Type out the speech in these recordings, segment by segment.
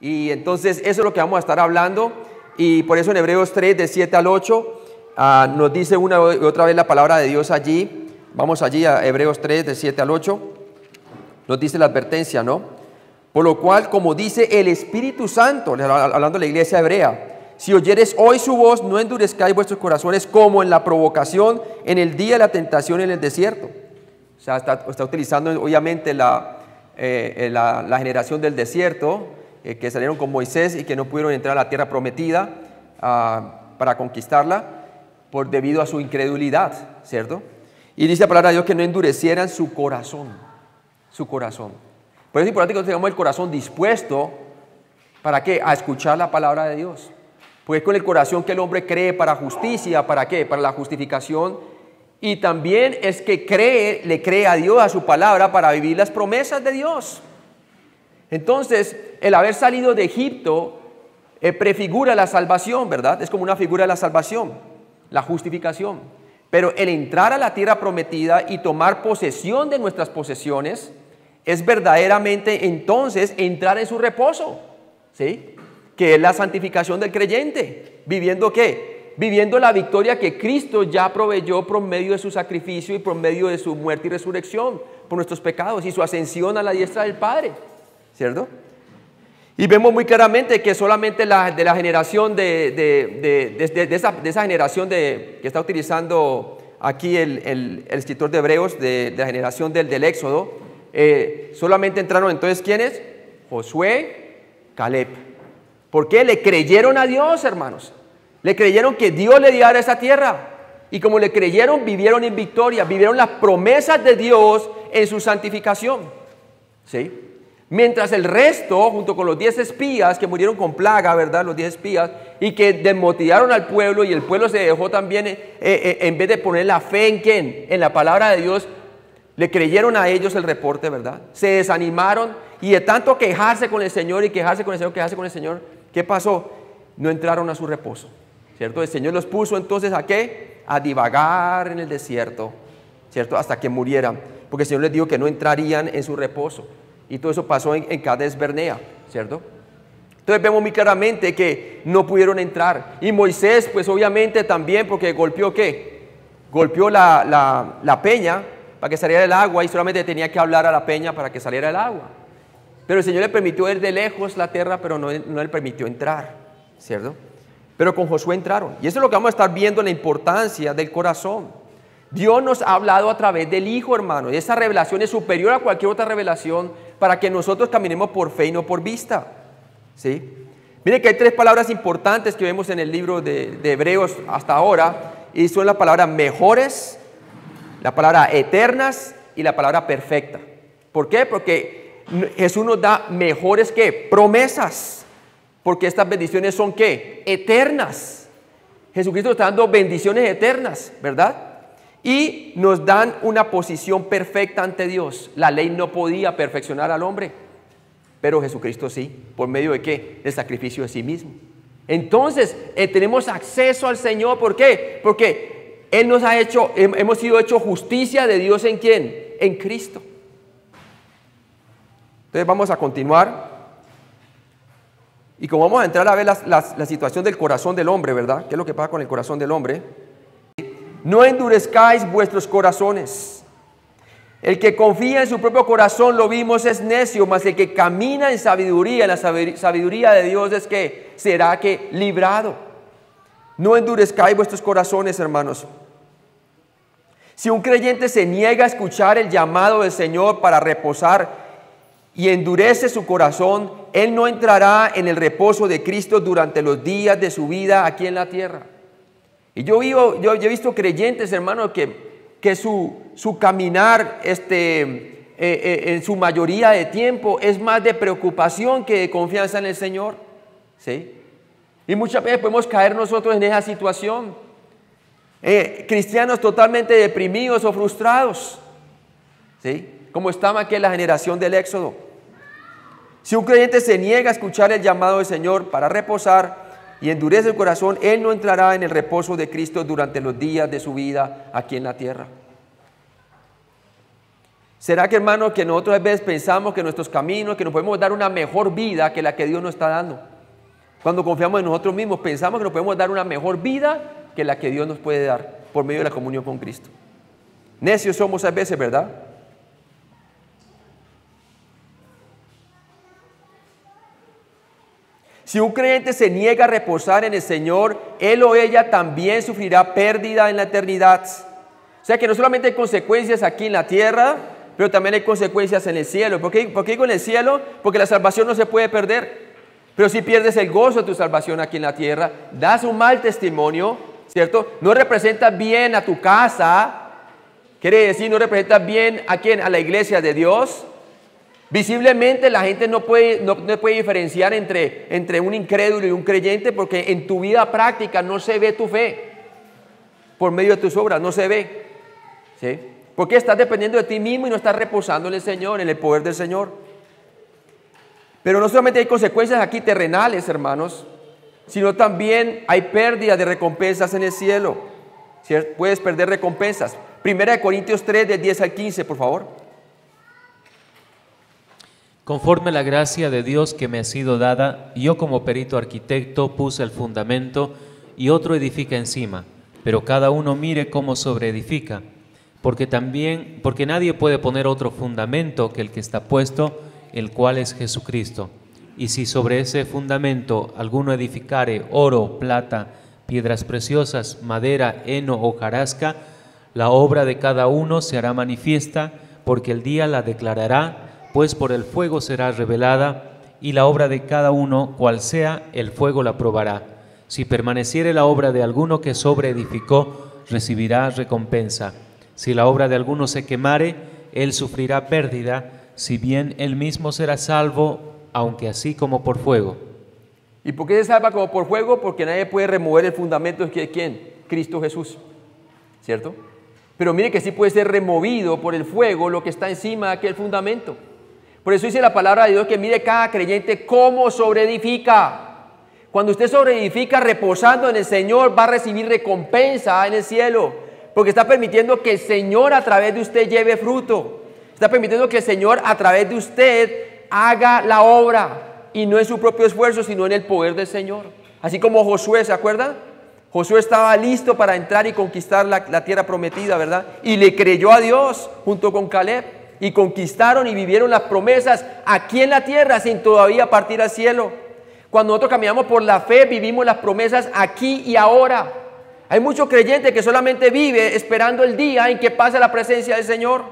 Y entonces eso es lo que vamos a estar hablando. Y por eso en Hebreos 3, de 7 al 8, nos dice una y otra vez la palabra de Dios allí. Vamos allí a Hebreos 3, de 7 al 8. Nos dice la advertencia, ¿no? Por lo cual, como dice el Espíritu Santo, hablando de la iglesia hebrea, si oyeres hoy su voz, no endurezcáis vuestros corazones como en la provocación, en el día de la tentación en el desierto. O sea, está utilizando obviamente la generación del desierto, que salieron con Moisés y que no pudieron entrar a la tierra prometida para conquistarla debido a su incredulidad, ¿cierto? Y dice la palabra de Dios que no endurecieran su corazón, su corazón. Por eso es importante que tengamos el corazón dispuesto, ¿para qué? A escuchar la palabra de Dios. Porque es con el corazón que el hombre cree para justicia, ¿para qué? Para la justificación. Y también es que le cree a Dios, a su palabra, para vivir las promesas de Dios. Entonces, el haber salido de Egipto prefigura la salvación, ¿verdad? Es como una figura de la salvación, la justificación. Pero el entrar a la tierra prometida y tomar posesión de nuestras posesiones es verdaderamente entonces entrar en su reposo, ¿sí? Que es la santificación del creyente. ¿Viviendo qué? Viviendo la victoria que Cristo ya proveyó por medio de su sacrificio y por medio de su muerte y resurrección por nuestros pecados y su ascensión a la diestra del Padre, ¿cierto? Y vemos muy claramente que solamente de la generación de esa generación que está utilizando aquí el escritor de Hebreos, de la generación del Éxodo, solamente entraron entonces ¿quiénes? Josué, Caleb. ¿Por qué? Le creyeron a Dios, hermanos. Le creyeron que Dios le diera esa tierra. Y como le creyeron, vivieron en victoria, vivieron las promesas de Dios en su santificación, ¿sí? Mientras el resto, junto con los 10 espías que murieron con plaga, ¿verdad? Los 10 espías, y que desmotivaron al pueblo, y el pueblo se dejó también, en vez de poner la fe en ¿quién? En la palabra de Dios, le creyeron a ellos el reporte, ¿verdad? Se desanimaron, y de tanto quejarse con el Señor, y quejarse con el Señor, quejarse con el Señor, ¿qué pasó? No entraron a su reposo, ¿cierto? El Señor los puso entonces ¿a qué? A divagar en el desierto, ¿cierto? Hasta que murieran, porque el Señor les dijo que no entrarían en su reposo. Y todo eso pasó en Cades Barnea, ¿cierto? Entonces vemos muy claramente que no pudieron entrar. Y Moisés, pues obviamente también, porque golpeó ¿qué? Golpeó la peña para que saliera el agua y solamente tenía que hablar a la peña para que saliera el agua. Pero el Señor le permitió ver de lejos la tierra, pero no le permitió entrar, ¿cierto? Pero con Josué entraron. Y eso es lo que vamos a estar viendo, la importancia del corazón. Dios nos ha hablado a través del Hijo, hermano. Y esa revelación es superior a cualquier otra revelación para que nosotros caminemos por fe y no por vista, ¿sí? Miren que hay 3 palabras importantes que vemos en el libro de Hebreos hasta ahora. Y son las palabras mejores, la palabra eternas y la palabra perfecta. ¿Por qué? Porque Jesús nos da mejores ¿qué? Promesas. Porque estas bendiciones son ¿qué? Eternas. Jesucristo está dando bendiciones eternas, ¿verdad? Y nos dan una posición perfecta ante Dios. La ley no podía perfeccionar al hombre, pero Jesucristo sí. ¿Por medio de qué? Del sacrificio de sí mismo. Entonces, tenemos acceso al Señor. ¿Por qué? Porque Él nos ha hecho, hemos sido hechos justicia de Dios. ¿En quién? En Cristo. Entonces vamos a continuar. Y como vamos a entrar a ver la situación del corazón del hombre, ¿verdad? ¿Qué es lo que pasa con el corazón del hombre? No endurezcáis vuestros corazones. El que confía en su propio corazón, lo vimos, es necio, mas el que camina en sabiduría, en la sabiduría de Dios es que será que librado. No endurezcáis vuestros corazones, hermanos. Si un creyente se niega a escuchar el llamado del Señor para reposar y endurece su corazón, él no entrará en el reposo de Cristo durante los días de su vida aquí en la tierra. Y yo he visto creyentes, hermanos, que su caminar en su mayoría de tiempo es más de preocupación que de confianza en el Señor, ¿sí? Y muchas veces podemos caer nosotros en esa situación. Cristianos totalmente deprimidos o frustrados, ¿sí? Como estaba aquí en la generación del Éxodo. Si un creyente se niega a escuchar el llamado del Señor para reposar y endurece el corazón, él no entrará en el reposo de Cristo durante los días de su vida aquí en la tierra. ¿Será que, hermano, que nosotros a veces pensamos que nuestros caminos, que nos podemos dar una mejor vida que la que Dios nos está dando? Cuando confiamos en nosotros mismos, pensamos que nos podemos dar una mejor vida que la que Dios nos puede dar por medio de la comunión con Cristo. Necios somos a veces, ¿verdad? Si un creyente se niega a reposar en el Señor, él o ella también sufrirá pérdida en la eternidad. O sea que no solamente hay consecuencias aquí en la tierra, pero también hay consecuencias en el cielo. ¿Por qué digo en el cielo? Porque la salvación no se puede perder. Pero si pierdes el gozo de tu salvación aquí en la tierra, das un mal testimonio, ¿cierto? No representas bien a tu casa, quiere decir, no representas bien a quién, a la iglesia de Dios. Visiblemente la gente no puede diferenciar entre un incrédulo y un creyente, porque en tu vida práctica no se ve tu fe. Por medio de tus obras no se ve, ¿sí? Porque estás dependiendo de ti mismo y no estás reposando en el Señor, en el poder del Señor. Pero no solamente hay consecuencias aquí terrenales, hermanos, sino también hay pérdida de recompensas en el cielo. ¿Cierto? Puedes perder recompensas. 1 Corintios 3, del 10 al 15, por favor. Conforme a la gracia de Dios que me ha sido dada, yo como perito arquitecto puse el fundamento y otro edifica encima, pero cada uno mire cómo sobreedifica, porque nadie puede poner otro fundamento que el que está puesto, el cual es Jesucristo. Y si sobre ese fundamento alguno edificare oro, plata, piedras preciosas, madera, heno o hojarasca, la obra de cada uno se hará manifiesta, porque el día la declarará, pues por el fuego será revelada, y la obra de cada uno, cual sea, el fuego la probará. Si permaneciere la obra de alguno que sobreedificó, recibirá recompensa. Si la obra de alguno se quemare, él sufrirá pérdida, si bien él mismo será salvo, aunque así como por fuego. ¿Y por qué se salva como por fuego? Porque nadie puede remover el fundamento de ¿quién? Cristo Jesús, ¿cierto? Pero mire que sí puede ser removido por el fuego lo que está encima de aquel fundamento. Por eso dice la palabra de Dios que mire cada creyente cómo sobreedifica. Cuando usted sobreedifica reposando en el Señor, va a recibir recompensa en el cielo, porque está permitiendo que el Señor a través de usted lleve fruto. Está permitiendo que el Señor a través de usted haga la obra, y no en su propio esfuerzo, sino en el poder del Señor. Así como Josué, ¿se acuerdan? Josué estaba listo para entrar y conquistar la tierra prometida, ¿verdad? Y le creyó a Dios junto con Caleb, y conquistaron y vivieron las promesas aquí en la tierra sin todavía partir al cielo. Cuando nosotros caminamos por la fe, vivimos las promesas aquí y ahora. Hay muchos creyentes que solamente viven esperando el día en que pase la presencia del Señor,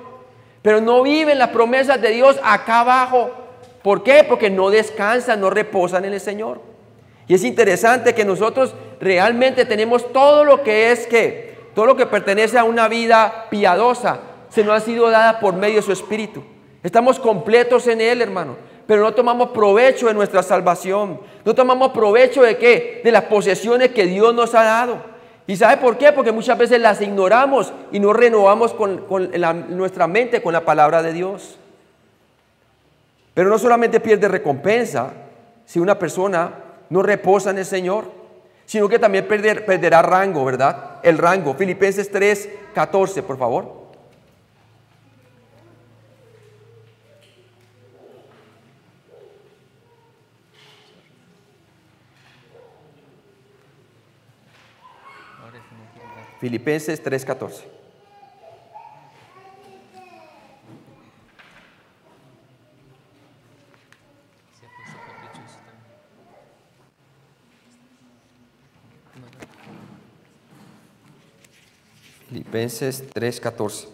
pero no viven las promesas de Dios acá abajo. ¿Por qué? Porque no descansan, no reposan en el Señor. Y es interesante que nosotros realmente tenemos todo lo que todo lo que pertenece a una vida piadosa, se nos ha sido dada por medio de su Espíritu. Estamos completos en Él, hermano, pero no tomamos provecho de nuestra salvación. No tomamos provecho de ¿qué? De las posesiones que Dios nos ha dado. ¿Y sabe por qué? Porque muchas veces las ignoramos y no renovamos nuestra mente con la palabra de Dios. Pero no solamente pierde recompensa si una persona no reposa en el Señor, sino que también perderá rango, ¿verdad? El rango. Filipenses 3:14, por favor. Filipenses 3:14. Filipenses 3:14.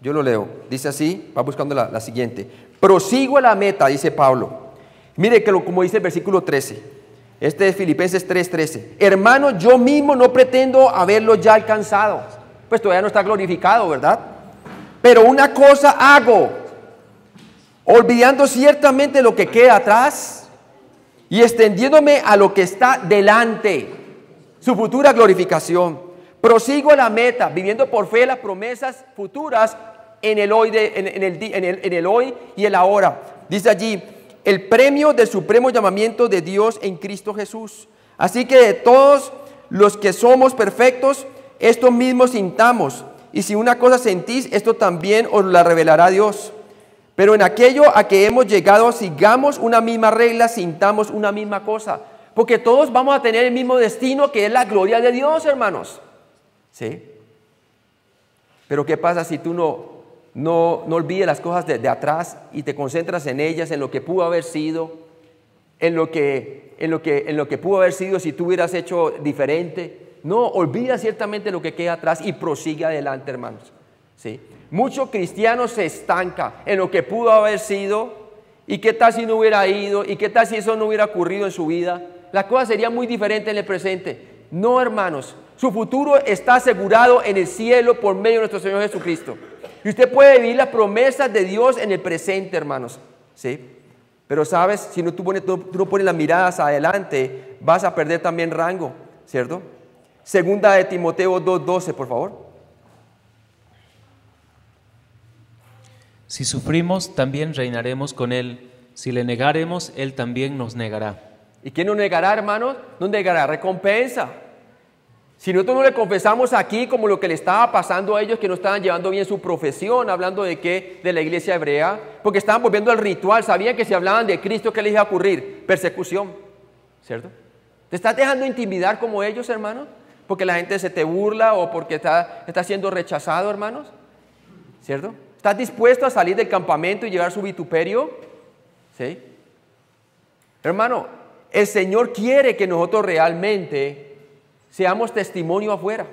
Yo lo leo. Dice así, va buscando la siguiente. Prosigo a la meta, dice Pablo. Mire que como dice el versículo 13. Este es Filipenses 3:13. Hermano, yo mismo no pretendo haberlo ya alcanzado. Pues todavía no está glorificado, ¿verdad? Pero una cosa hago, olvidando ciertamente lo que queda atrás y extendiéndome a lo que está delante, su futura glorificación. Prosigo a la meta, viviendo por fe las promesas futuras en el hoy, en el hoy y el ahora. Dice allí, el premio del supremo llamamiento de Dios en Cristo Jesús. Así que de todos los que somos perfectos, esto mismo sintamos, y si una cosa sentís, esto también os la revelará Dios. Pero en aquello a que hemos llegado, sigamos una misma regla, sintamos una misma cosa. Porque todos vamos a tener el mismo destino, que es la gloria de Dios, hermanos. ¿Sí? Pero ¿qué pasa si tú no olvides las cosas de atrás y te concentras en ellas, en lo que pudo haber sido, en lo que pudo haber sido si tú hubieras hecho diferente? No, olvida ciertamente lo que queda atrás y prosigue adelante, hermanos. ¿Sí? Muchos cristianos se estancan en lo que pudo haber sido, y qué tal si no hubiera ido, y qué tal si eso no hubiera ocurrido en su vida. La cosa sería muy diferente en el presente. No, hermanos, su futuro está asegurado en el cielo por medio de nuestro Señor Jesucristo. Y usted puede vivir las promesas de Dios en el presente, hermanos. ¿Sí? Pero sabes, si tú no pones las miradas adelante, vas a perder también rango, ¿cierto? Segunda de Timoteo 2:12, por favor. Si sufrimos, también reinaremos con Él. Si le negaremos, Él también nos negará. ¿Y quién nos negará, hermanos? Nos negará recompensa. Si nosotros no le confesamos aquí como lo que le estaba pasando a ellos, que no estaban llevando bien su profesión, hablando de qué, de la iglesia hebrea, porque estaban volviendo al ritual, sabían que si hablaban de Cristo, ¿qué les iba a ocurrir? Persecución, ¿cierto? ¿Te estás dejando intimidar como ellos, hermanos? Porque la gente se te burla o porque está siendo rechazado, hermanos, ¿cierto? ¿Estás dispuesto a salir del campamento y llevar su vituperio? ¿Sí? Hermano, el Señor quiere que nosotros realmente seamos testimonio afuera.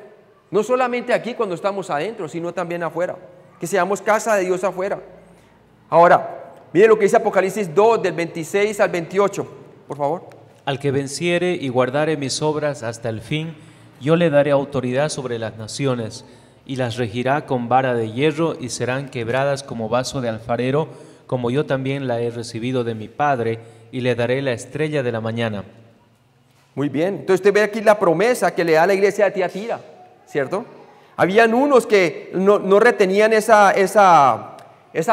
No solamente aquí cuando estamos adentro, sino también afuera. Que seamos casa de Dios afuera. Ahora, mire lo que dice Apocalipsis 2, del 26 al 28, por favor. Al que venciere y guardare mis obras hasta el fin, yo le daré autoridad sobre las naciones, y las regirá con vara de hierro, y serán quebradas como vaso de alfarero, como yo también la he recibido de mi Padre, y le daré la estrella de la mañana. Muy bien, entonces usted ve aquí la promesa que le da la iglesia de Tiatira, ¿cierto? Habían unos que no retenían esa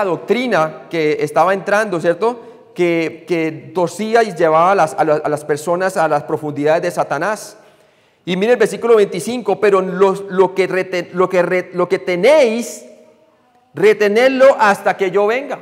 doctrina que estaba entrando, ¿cierto? Que torcía y llevaba a las personas a las profundidades de Satanás. Y mire el versículo 25, pero lo que tenéis, retenedlo hasta que yo venga.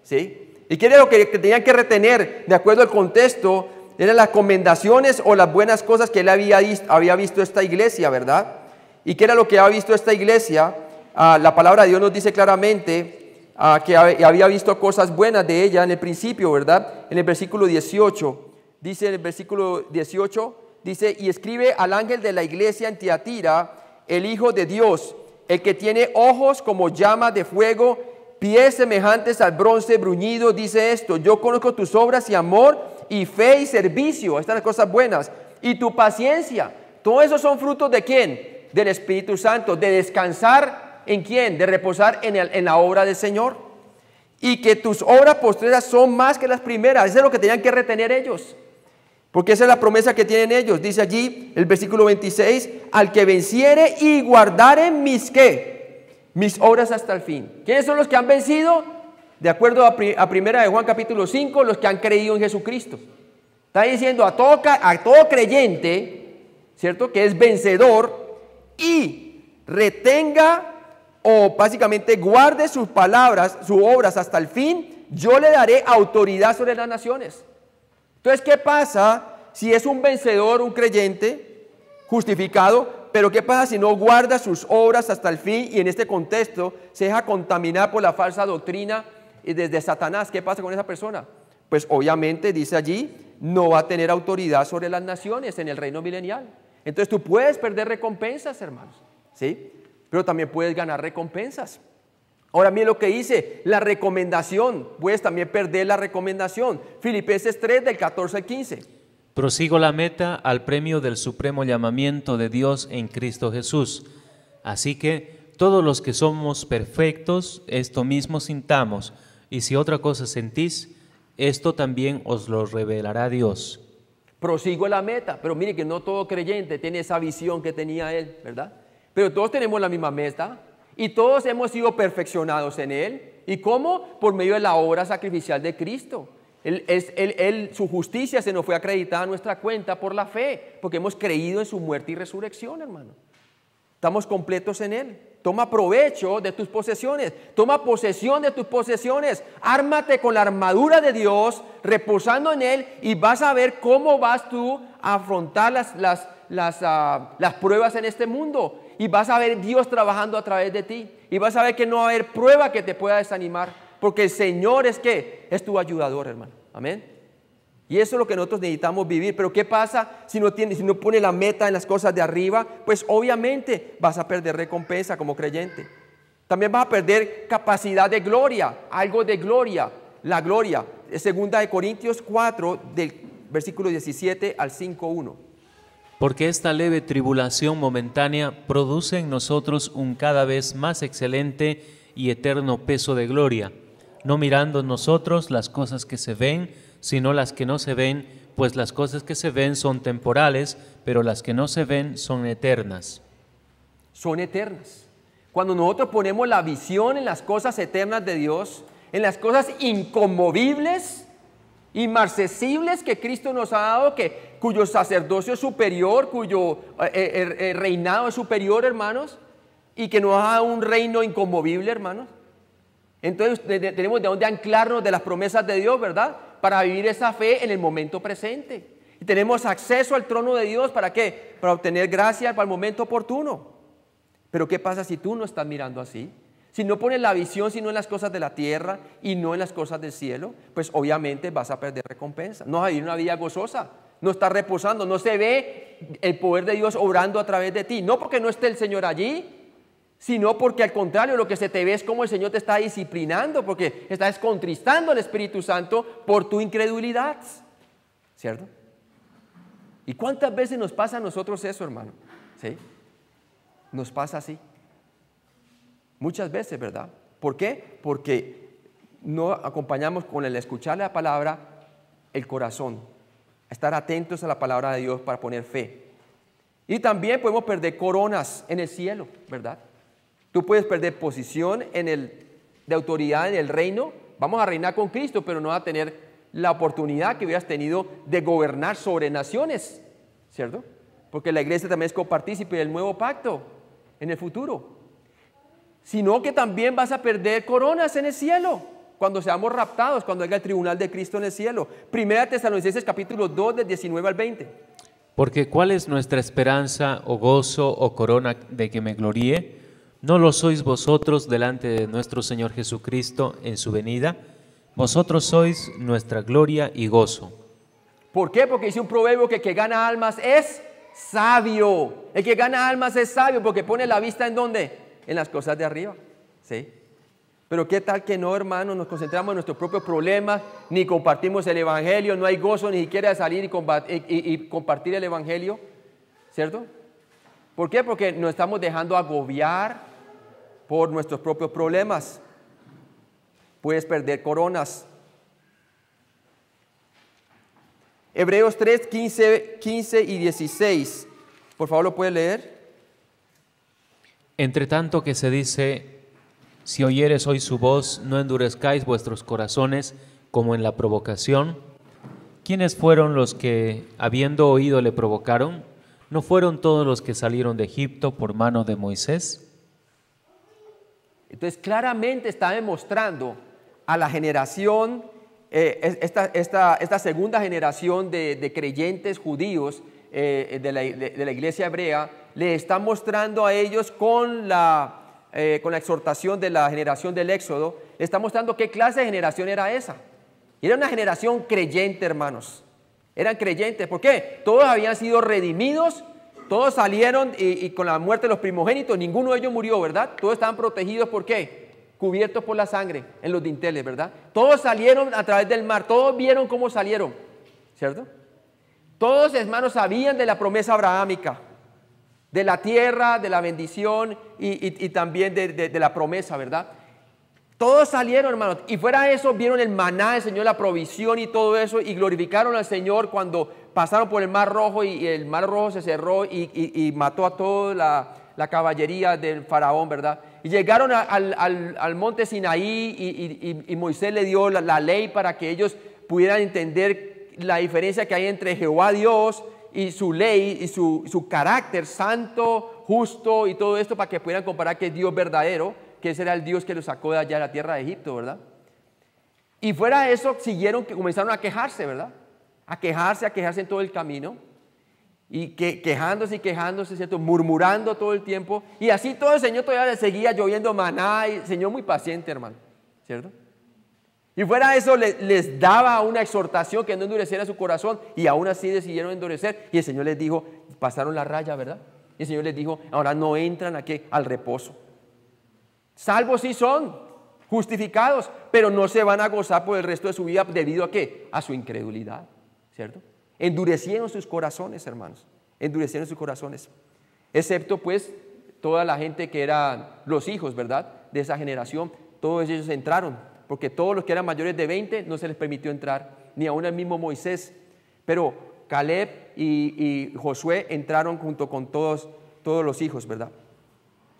¿Sí? ¿Y qué era lo que tenían que retener? De acuerdo al contexto, eran las comendaciones o las buenas cosas que él había visto esta iglesia, ¿verdad? ¿Y qué era lo que había visto esta iglesia? La palabra de Dios nos dice claramente que había visto cosas buenas de ella en el principio, ¿verdad? En el versículo 18, dice en el versículo 18, dice, y escribe al ángel de la iglesia en Tiatira, el Hijo de Dios, el que tiene ojos como llamas de fuego, pies semejantes al bronce bruñido, dice esto: yo conozco tus obras y amor y fe y servicio, estas cosas buenas, y tu paciencia. Todos esos son frutos ¿de quién? Del Espíritu Santo, de descansar ¿en quién? De reposar en la obra del Señor. Y que tus obras postreras son más que las primeras. Eso es lo que tenían que retener ellos. Porque esa es la promesa que tienen ellos. Dice allí el versículo 26, al que venciere y guardare mis ¿qué? Mis obras hasta el fin. ¿Quiénes son los que han vencido? De acuerdo a primera de Juan capítulo 5, los que han creído en Jesucristo. Está diciendo a todo creyente, ¿cierto? Que es vencedor y retenga o básicamente guarde sus palabras, sus obras hasta el fin, yo le daré autoridad sobre las naciones. Entonces, ¿qué pasa si es un vencedor, un creyente justificado? Pero ¿qué pasa si no guarda sus obras hasta el fin y en este contexto se deja contaminar por la falsa doctrina y desde Satanás? ¿Qué pasa con esa persona? Pues obviamente, dice allí, no va a tener autoridad sobre las naciones en el reino milenial. Entonces tú puedes perder recompensas, hermanos, ¿sí? Pero también puedes ganar recompensas. Ahora miren lo que dice, la recomendación, puedes también perder la recomendación. Filipenses 3 del 14 al 15. Prosigo la meta al premio del supremo llamamiento de Dios en Cristo Jesús. Así que todos los que somos perfectos, esto mismo sintamos, y si otra cosa sentís, esto también os lo revelará Dios. Prosigo la meta, pero mire que no todo creyente tiene esa visión que tenía él, ¿verdad? Pero todos tenemos la misma meta. Y todos hemos sido perfeccionados en Él. ¿Y cómo? Por medio de la obra sacrificial de Cristo. Su justicia se nos fue acreditada a nuestra cuenta por la fe, porque hemos creído en su muerte y resurrección, hermano. Estamos completos en Él. Toma provecho de tus posesiones, toma posesión de tus posesiones, ármate con la armadura de Dios, reposando en Él, y vas a ver cómo vas tú a afrontar las pruebas en este mundo, y vas a ver Dios trabajando a través de ti, y vas a ver que no va a haber prueba que te pueda desanimar, porque el Señor es tu ayudador, hermano. Amén. Y eso es lo que nosotros necesitamos vivir. Pero ¿qué pasa si no pones la meta en las cosas de arriba? Pues obviamente vas a perder recompensa como creyente. También vas a perder capacidad de gloria, algo de gloria, la gloria. Segunda de Corintios 4, del versículo 17 al 5:1. Porque esta leve tribulación momentánea produce en nosotros un cada vez más excelente y eterno peso de gloria, no mirando nosotros las cosas que se ven, sino las que no se ven, pues las cosas que se ven son temporales, pero las que no se ven son eternas. Son eternas. Cuando nosotros ponemos la visión en las cosas eternas de Dios, en las cosas inconmovibles, inmarcesibles que Cristo nos ha dado, cuyo sacerdocio es superior, cuyo reinado es superior, hermanos, y que nos ha dado un reino inconmovible, hermanos. Entonces tenemos de dónde anclarnos de las promesas de Dios, ¿verdad? Para vivir esa fe en el momento presente. Y tenemos acceso al trono de Dios, ¿para qué? Para obtener gracia para el momento oportuno. Pero ¿qué pasa si tú no estás mirando así? Si no pones la visión sino en las cosas de la tierra y no en las cosas del cielo, pues obviamente vas a perder recompensa. No vas a vivir una vida gozosa, no estás reposando, no se ve el poder de Dios obrando a través de ti. No porque no esté el Señor allí, sino porque al contrario, lo que se te ve es como el Señor te está disciplinando, porque estás contristando al Espíritu Santo por tu incredulidad, ¿cierto? ¿Y cuántas veces nos pasa a nosotros eso, hermano? ¿Sí? Nos pasa así. Muchas veces, ¿verdad? ¿Por qué? Porque no acompañamos con el escuchar la palabra el corazón, estar atentos a la palabra de Dios para poner fe. Y también podemos perder coronas en el cielo, ¿verdad? Tú puedes perder posición de autoridad en el reino. Vamos a reinar con Cristo, pero no vas a tener la oportunidad que hubieras tenido de gobernar sobre naciones, ¿cierto? Porque la iglesia también es copartícipe del nuevo pacto en el futuro. Sino que también vas a perder coronas en el cielo cuando seamos raptados, cuando haya el tribunal de Cristo en el cielo. Primera Tesalonicenses capítulo 2, del 19 al 20. Porque ¿cuál es nuestra esperanza o gozo o corona de que me gloríe? ¿No lo sois vosotros delante de nuestro Señor Jesucristo en su venida? Vosotros sois nuestra gloria y gozo. ¿Por qué? Porque dice un proverbio que el que gana almas es sabio. El que gana almas es sabio porque pone la vista ¿en dónde? En las cosas de arriba. ¿Sí? Pero qué tal que no, hermanos, nos concentramos en nuestros propios problemas, ni compartimos el evangelio, no hay gozo ni siquiera de salir y compartir el evangelio, ¿cierto? ¿Por qué? Porque nos estamos dejando agobiar por nuestros propios problemas. Puedes perder coronas. Hebreos 3, 15 y 16. Por favor, ¿lo puede leer? Entre tanto que se dice, si oyeres hoy su voz, no endurezcáis vuestros corazones como en la provocación. ¿Quiénes fueron los que, habiendo oído, le provocaron? ¿No fueron todos los que salieron de Egipto por mano de Moisés? Entonces claramente está demostrando a la generación, esta segunda generación de creyentes judíos de la iglesia hebrea, le está mostrando a ellos con la exhortación de la generación del Éxodo, le está mostrando qué clase de generación era esa. Y era una generación creyente, hermanos. Eran creyentes. ¿Por qué? Todos habían sido redimidos, todos salieron y con la muerte de los primogénitos, ninguno de ellos murió, ¿verdad? Todos estaban protegidos, ¿por qué? Cubiertos por la sangre en los dinteles, ¿verdad? Todos salieron a través del mar, todos vieron cómo salieron, ¿cierto? Todos, hermanos, sabían de la promesa abrahámica, de la tierra, de la bendición y también de la promesa, ¿verdad? Todos salieron, hermanos, y fuera de eso vieron el maná, el Señor, la provisión y todo eso, y glorificaron al Señor cuando pasaron por el Mar Rojo y el Mar Rojo se cerró y mató a toda la caballería del faraón, ¿verdad? Y llegaron al monte Sinaí y Moisés le dio la ley para que ellos pudieran entender la diferencia que hay entre Jehová Dios y su ley y su carácter santo, justo y todo esto para que pudieran comparar que es Dios verdadero, que ese era el Dios que los sacó de allá de la tierra de Egipto, ¿verdad? Y fuera de eso, comenzaron a quejarse, ¿verdad? A quejarse en todo el camino. Y quejándose, ¿cierto? Murmurando todo el tiempo. Y así todo el Señor todavía le seguía lloviendo maná. Y el Señor muy paciente, hermano, ¿cierto? Y fuera de eso les daba una exhortación que no endurecieran su corazón. Y aún así decidieron endurecer. Y el Señor les dijo, pasaron la raya, ¿verdad? Y el Señor les dijo, ahora no entran aquí al reposo. Salvos sí son, justificados, pero no se van a gozar por el resto de su vida. ¿Debido a qué? A su incredulidad, ¿cierto? Endurecieron sus corazones, hermanos. Endurecieron sus corazones. Excepto pues toda la gente que eran los hijos, ¿verdad? De esa generación. Todos ellos entraron. Porque todos los que eran mayores de 20 no se les permitió entrar. Ni aún el mismo Moisés. Pero Caleb y Josué entraron junto con todos los hijos, ¿verdad?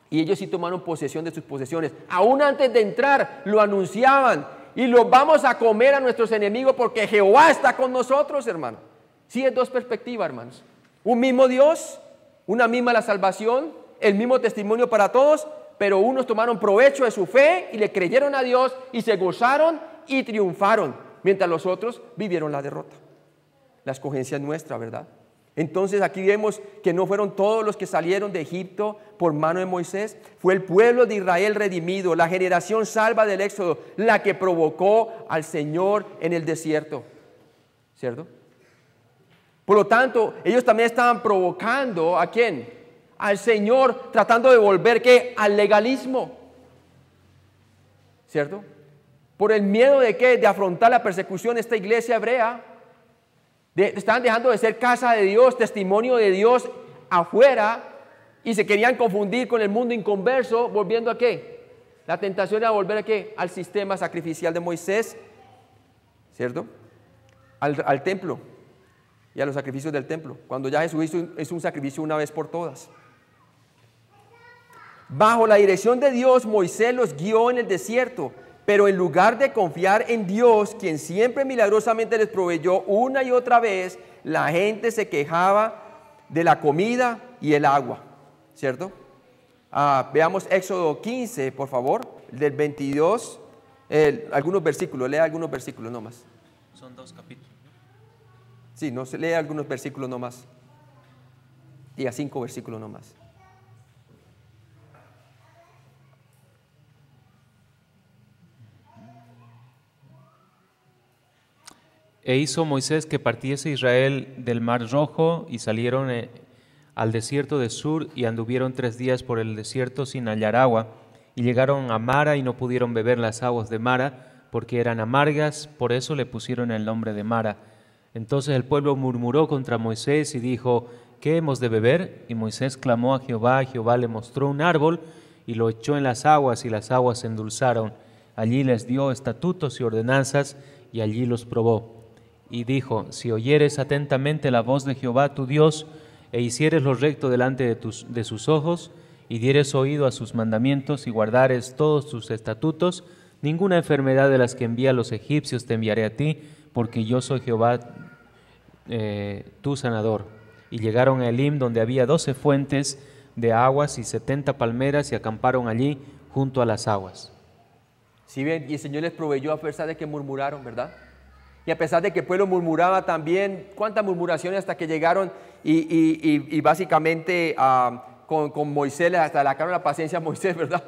Y ellos sí tomaron posesión de sus posesiones. Aún antes de entrar lo anunciaban. Y los vamos a comer a nuestros enemigos porque Jehová está con nosotros, hermano. Sí, es dos perspectivas, hermanos. Un mismo Dios, una misma la salvación, el mismo testimonio para todos, pero unos tomaron provecho de su fe y le creyeron a Dios y se gozaron y triunfaron, mientras los otros vivieron la derrota. La escogencia es nuestra, ¿verdad? Entonces aquí vemos que no fueron todos los que salieron de Egipto por mano de Moisés, fue el pueblo de Israel redimido, la generación salva del Éxodo, la que provocó al Señor en el desierto, ¿cierto? Por lo tanto, ellos también estaban provocando ¿a quién? Al Señor, tratando de volver ¿qué? Al legalismo, ¿cierto? Por el miedo de ¿qué? De afrontar la persecución. Esta iglesia hebrea estaban dejando de ser casa de Dios, testimonio de Dios afuera, y se querían confundir con el mundo inconverso, volviendo ¿a qué? La tentación era volver ¿a qué? Al sistema sacrificial de Moisés, ¿cierto? Al templo y a los sacrificios del templo, cuando ya Jesús hizo un sacrificio una vez por todas. Bajo la dirección de Dios, Moisés los guió en el desierto, pero en lugar de confiar en Dios, quien siempre milagrosamente les proveyó una y otra vez, la gente se quejaba de la comida y el agua, ¿cierto? Veamos Éxodo 15, por favor, del 22, algunos versículos, lea algunos versículos nomás. Son 2 capítulos. Sí, no se lee algunos versículos nomás. Y a 5 versículos nomás. E hizo Moisés que partiese Israel del mar Rojo, y salieron al desierto de Sur, y anduvieron 3 días por el desierto sin hallar agua, y llegaron a Mara, y no pudieron beber las aguas de Mara, porque eran amargas, por eso le pusieron el nombre de Mara. Entonces el pueblo murmuró contra Moisés y dijo: ¿qué hemos de beber? Y Moisés clamó a Jehová le mostró un árbol, y lo echó en las aguas, y las aguas se endulzaron. Allí les dio estatutos y ordenanzas, y allí los probó. Y dijo: si oyeres atentamente la voz de Jehová tu Dios, e hicieres lo recto delante de sus ojos, y dieres oído a sus mandamientos, y guardares todos sus estatutos, ninguna enfermedad de las que envía a los egipcios te enviaré a ti, porque yo soy Jehová tu sanador. Y llegaron a Elim, donde había 12 fuentes de aguas y 70 palmeras, y acamparon allí junto a las aguas. Si bien, y el Señor les proveyó a pesar de que murmuraron, ¿verdad? Y a pesar de que el pueblo murmuraba también, cuántas murmuraciones hasta que llegaron y básicamente con Moisés, hasta le sacaron la paciencia a Moisés, ¿verdad?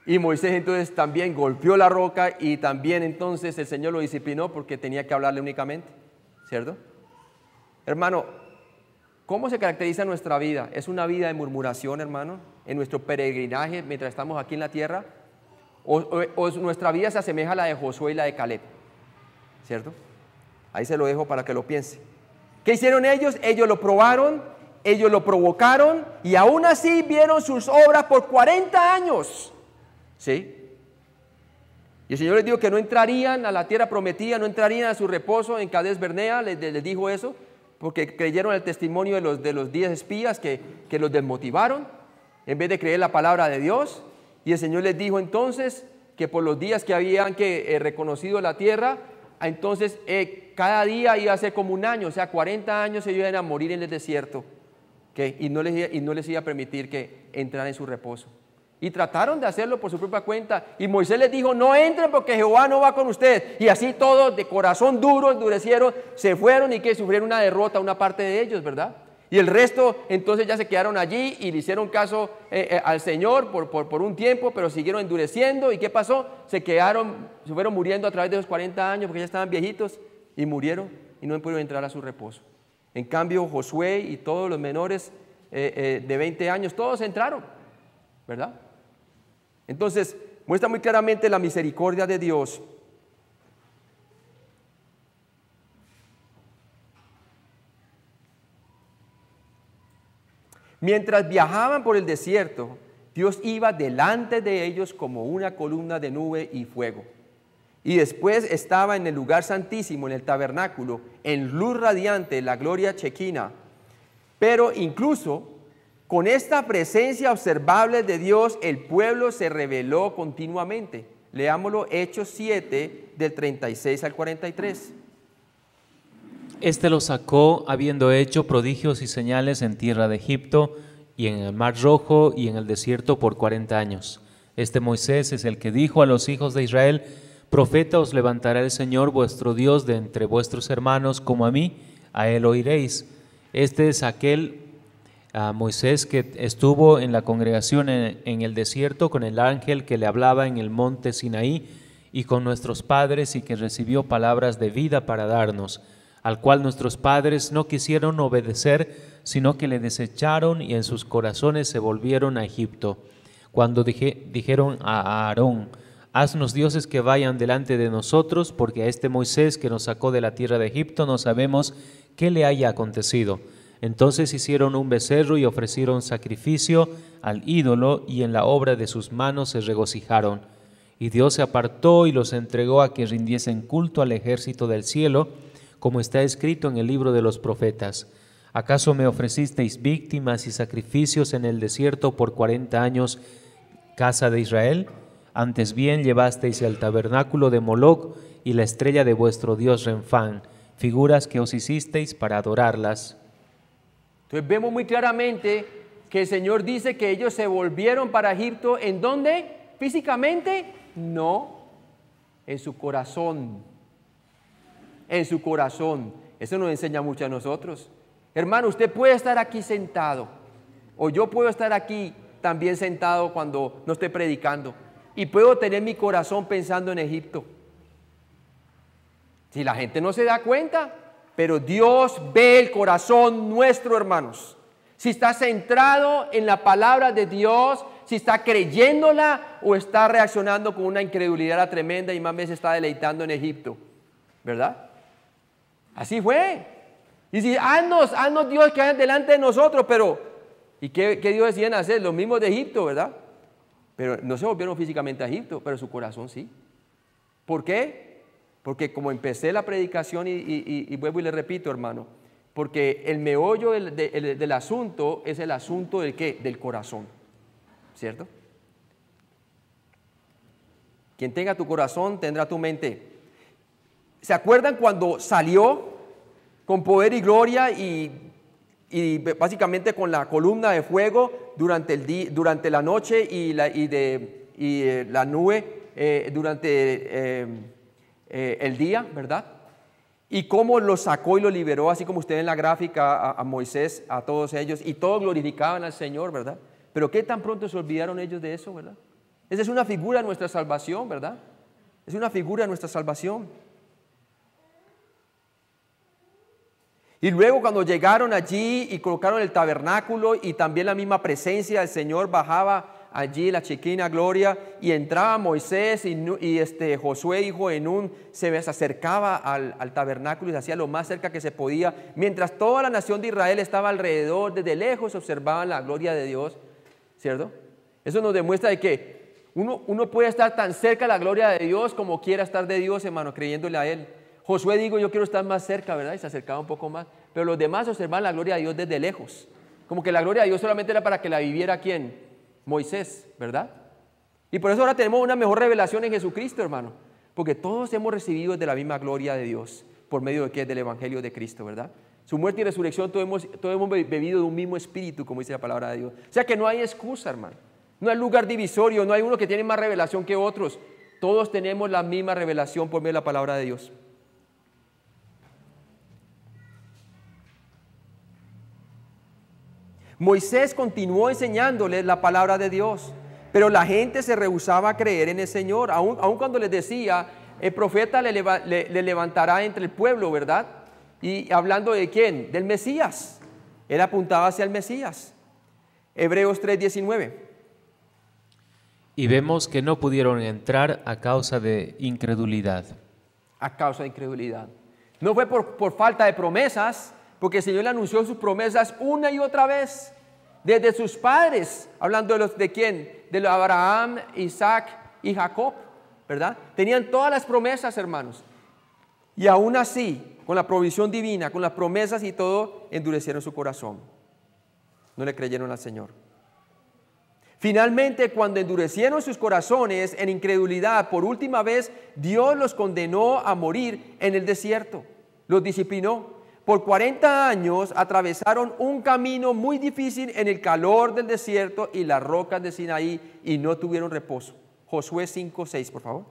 Y Moisés entonces también golpeó la roca, y también entonces el Señor lo disciplinó porque tenía que hablarle únicamente, ¿cierto? Hermano, ¿cómo se caracteriza nuestra vida? ¿Es una vida de murmuración, hermano, en nuestro peregrinaje mientras estamos aquí en la tierra? ¿O nuestra vida se asemeja a la de Josué y la de Caleb? ¿Cierto? Ahí se lo dejo para que lo piense. ¿Qué hicieron ellos? Ellos lo probaron, ellos lo provocaron, y aún así vieron sus obras por 40 años. ¿Sí? Y el Señor les dijo que no entrarían a la tierra prometida, no entrarían a su reposo en Cades Bernea, les dijo eso, porque creyeron el testimonio de los 10 espías que los desmotivaron, en vez de creer la palabra de Dios. Y el Señor les dijo entonces que por los días que habían reconocido la tierra, entonces cada día iba a ser como un año, o sea, 40 años ellos iban a morir en el desierto. y no les iba a permitir que entraran en su reposo. Y trataron de hacerlo por su propia cuenta. Y Moisés les dijo, no entren porque Jehová no va con ustedes. Y así todos de corazón duro endurecieron, se fueron y que sufrieron una derrota, una parte de ellos, ¿verdad? Y el resto entonces ya se quedaron allí y le hicieron caso al Señor por un tiempo, pero siguieron endureciendo. ¿Y qué pasó? Se fueron muriendo a través de los 40 años porque ya estaban viejitos y murieron y no pudieron entrar a su reposo. En cambio, Josué y todos los menores de 20 años, todos entraron, ¿verdad? Entonces, muestra muy claramente la misericordia de Dios. Mientras viajaban por el desierto, Dios iba delante de ellos como una columna de nube y fuego. Y después estaba en el lugar santísimo, en el tabernáculo, en luz radiante, la gloria chequina. Pero incluso con esta presencia observable de Dios, el pueblo se rebeló continuamente. Leámoslo, Hechos 7, del 36 al 43. Este los sacó habiendo hecho prodigios y señales en tierra de Egipto y en el mar Rojo y en el desierto por 40 años. Este Moisés es el que dijo a los hijos de Israel: profeta os levantará el Señor vuestro Dios de entre vuestros hermanos como a mí, a él oiréis. Este es aquel Moisés que estuvo en la congregación en el desierto con el ángel que le hablaba en el monte Sinaí y con nuestros padres, y que recibió palabras de vida para darnos, al cual nuestros padres no quisieron obedecer, sino que le desecharon y en sus corazones se volvieron a Egipto. Cuando dijeron a Aarón: haznos dioses que vayan delante de nosotros, porque a este Moisés que nos sacó de la tierra de Egipto no sabemos qué le haya acontecido. Entonces hicieron un becerro y ofrecieron sacrificio al ídolo, y en la obra de sus manos se regocijaron. Y Dios se apartó y los entregó a que rindiesen culto al ejército del cielo, como está escrito en el libro de los profetas. ¿Acaso me ofrecisteis víctimas y sacrificios en el desierto por 40 años, casa de Israel? Antes bien llevasteis el tabernáculo de Moloc y la estrella de vuestro dios Renfán, figuras que os hicisteis para adorarlas. Entonces vemos muy claramente que el Señor dice que ellos se volvieron para Egipto. ¿En dónde? ¿Físicamente? No, en su corazón. En su corazón. Eso nos enseña mucho a nosotros. Hermano, usted puede estar aquí sentado, o yo puedo estar aquí también sentado cuando no esté predicando, y puedo tener mi corazón pensando en Egipto. Si la gente no se da cuenta, pero Dios ve el corazón nuestro, hermanos. Si está centrado en la palabra de Dios, si está creyéndola o está reaccionando con una incredulidad tremenda y más veces está deleitando en Egipto, ¿verdad? Así fue. Y si haznos Dios que vayan delante de nosotros, pero ¿y qué Dios decían hacer? Los mismos de Egipto, ¿verdad? Pero no se volvieron físicamente a Egipto, pero su corazón sí. ¿Por qué? Porque como empecé la predicación y vuelvo y le repito, hermano, porque el meollo del asunto es el asunto del ¿qué? Del corazón, ¿cierto? Quien tenga tu corazón tendrá tu mente. ¿Se acuerdan cuando salió con poder y gloria y básicamente con la columna de fuego durante la noche y la nube durante el día, ¿verdad? Y cómo lo sacó y lo liberó, así como usted ve en la gráfica a Moisés, a todos ellos, y todos glorificaban al Señor, ¿verdad? Pero qué tan pronto se olvidaron ellos de eso, ¿verdad? Esa es una figura de nuestra salvación, ¿verdad? Es una figura de nuestra salvación. Y luego cuando llegaron allí y colocaron el tabernáculo y también la misma presencia del Señor bajaba allí, la chequina gloria, y entraba Moisés y Josué hijo de Nun se acercaba al tabernáculo y se hacía lo más cerca que se podía, mientras toda la nación de Israel estaba alrededor, desde lejos observaban la gloria de Dios, ¿cierto? Eso nos demuestra de que uno puede estar tan cerca de la gloria de Dios como quiera estar de Dios, hermano, creyéndole a Él. Josué dijo, yo quiero estar más cerca, ¿verdad? Y se acercaba un poco más. Pero los demás observaban la gloria de Dios desde lejos. Como que la gloria de Dios solamente era para que la viviera ¿quién? Moisés, ¿verdad? Y por eso ahora tenemos una mejor revelación en Jesucristo, hermano. Porque todos hemos recibido de la misma gloria de Dios. ¿Por medio de qué? Del Evangelio de Cristo, ¿verdad? Su muerte y resurrección, todos hemos bebido de un mismo espíritu, como dice la palabra de Dios. O sea que no hay excusa, hermano. No hay lugar divisorio, no hay uno que tiene más revelación que otros. Todos tenemos la misma revelación por medio de la palabra de Dios. Moisés continuó enseñándoles la palabra de Dios, pero la gente se rehusaba a creer en el Señor, aun cuando les decía, el profeta le levantará entre el pueblo, ¿verdad? Y hablando de quién, del Mesías. Él apuntaba hacia el Mesías. Hebreos 3:19. Y vemos que no pudieron entrar a causa de incredulidad. A causa de incredulidad. No fue por falta de promesas, porque el Señor le anunció sus promesas una y otra vez. Desde sus padres, hablando de quién, de Abraham, Isaac y Jacob, ¿verdad? Tenían todas las promesas, hermanos. Y aún así, con la provisión divina, con las promesas y todo, endurecieron su corazón. No le creyeron al Señor. Finalmente, cuando endurecieron sus corazones en incredulidad, por última vez, Dios los condenó a morir en el desierto. Los disciplinó. Por 40 años atravesaron un camino muy difícil en el calor del desierto y las rocas de Sinaí y no tuvieron reposo. Josué 5:6, por favor.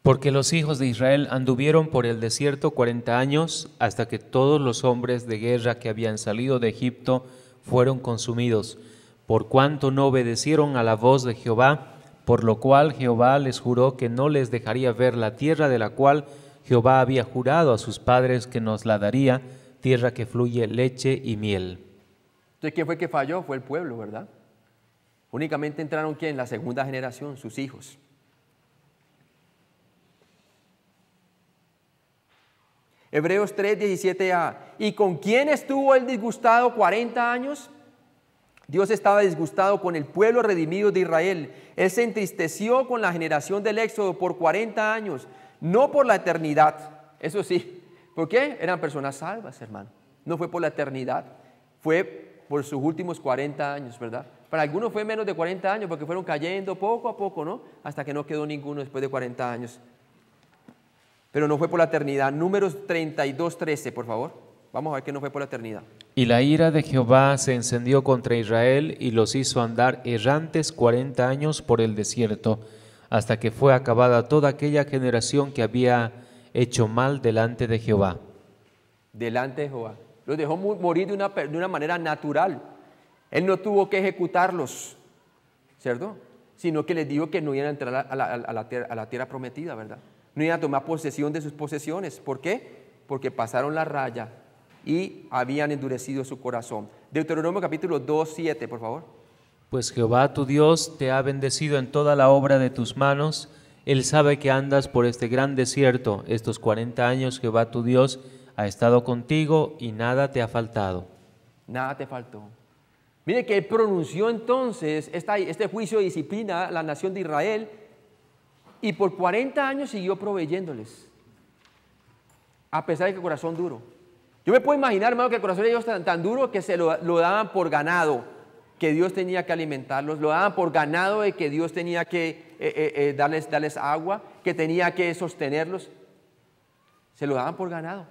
Porque los hijos de Israel anduvieron por el desierto 40 años hasta que todos los hombres de guerra que habían salido de Egipto fueron consumidos, por cuanto no obedecieron a la voz de Jehová, por lo cual Jehová les juró que no les dejaría ver la tierra de la cual Jehová había jurado a sus padres que nos la daría, tierra que fluye leche y miel. Entonces, ¿quién fue que falló? Fue el pueblo, ¿verdad? Únicamente entraron, ¿quién? La segunda generación, sus hijos. Hebreos 3:17a. ¿Y con quién estuvo él disgustado 40 años? Dios estaba disgustado con el pueblo redimido de Israel. Él se entristeció con la generación del Éxodo por 40 años, no por la eternidad. Eso sí. ¿Por qué? Eran personas salvas, hermano. No fue por la eternidad, fue por sus últimos 40 años, ¿verdad? Para algunos fue menos de 40 años porque fueron cayendo poco a poco, ¿no? Hasta que no quedó ninguno después de 40 años. Pero no fue por la eternidad. Números 32:13, por favor. Vamos a ver que no fue por la eternidad. Y la ira de Jehová se encendió contra Israel y los hizo andar errantes 40 años por el desierto, hasta que fue acabada toda aquella generación que había hecho mal delante de Jehová. Delante de Jehová. Los dejó morir de una manera natural. Él no tuvo que ejecutarlos, ¿cierto? Sino que les dijo que no iban a entrar a la tierra prometida, ¿verdad? No iban a tomar posesión de sus posesiones. ¿Por qué? Porque pasaron la raya y habían endurecido su corazón. Deuteronomio capítulo 2:7, por favor. Pues Jehová tu Dios te ha bendecido en toda la obra de tus manos. Él sabe que andas por este gran desierto. Estos 40 años Jehová tu Dios ha estado contigo y nada te ha faltado. Nada te faltó. Mire que él pronunció entonces este juicio de disciplina a la nación de Israel y por 40 años siguió proveyéndoles, a pesar de que el corazón duro. Yo me puedo imaginar, hermano, que el corazón de ellos tan duro que se lo daban por ganado, que Dios tenía que alimentarlos, lo daban por ganado de que Dios tenía que darles agua, que tenía que sostenerlos. Se lo daban por ganado.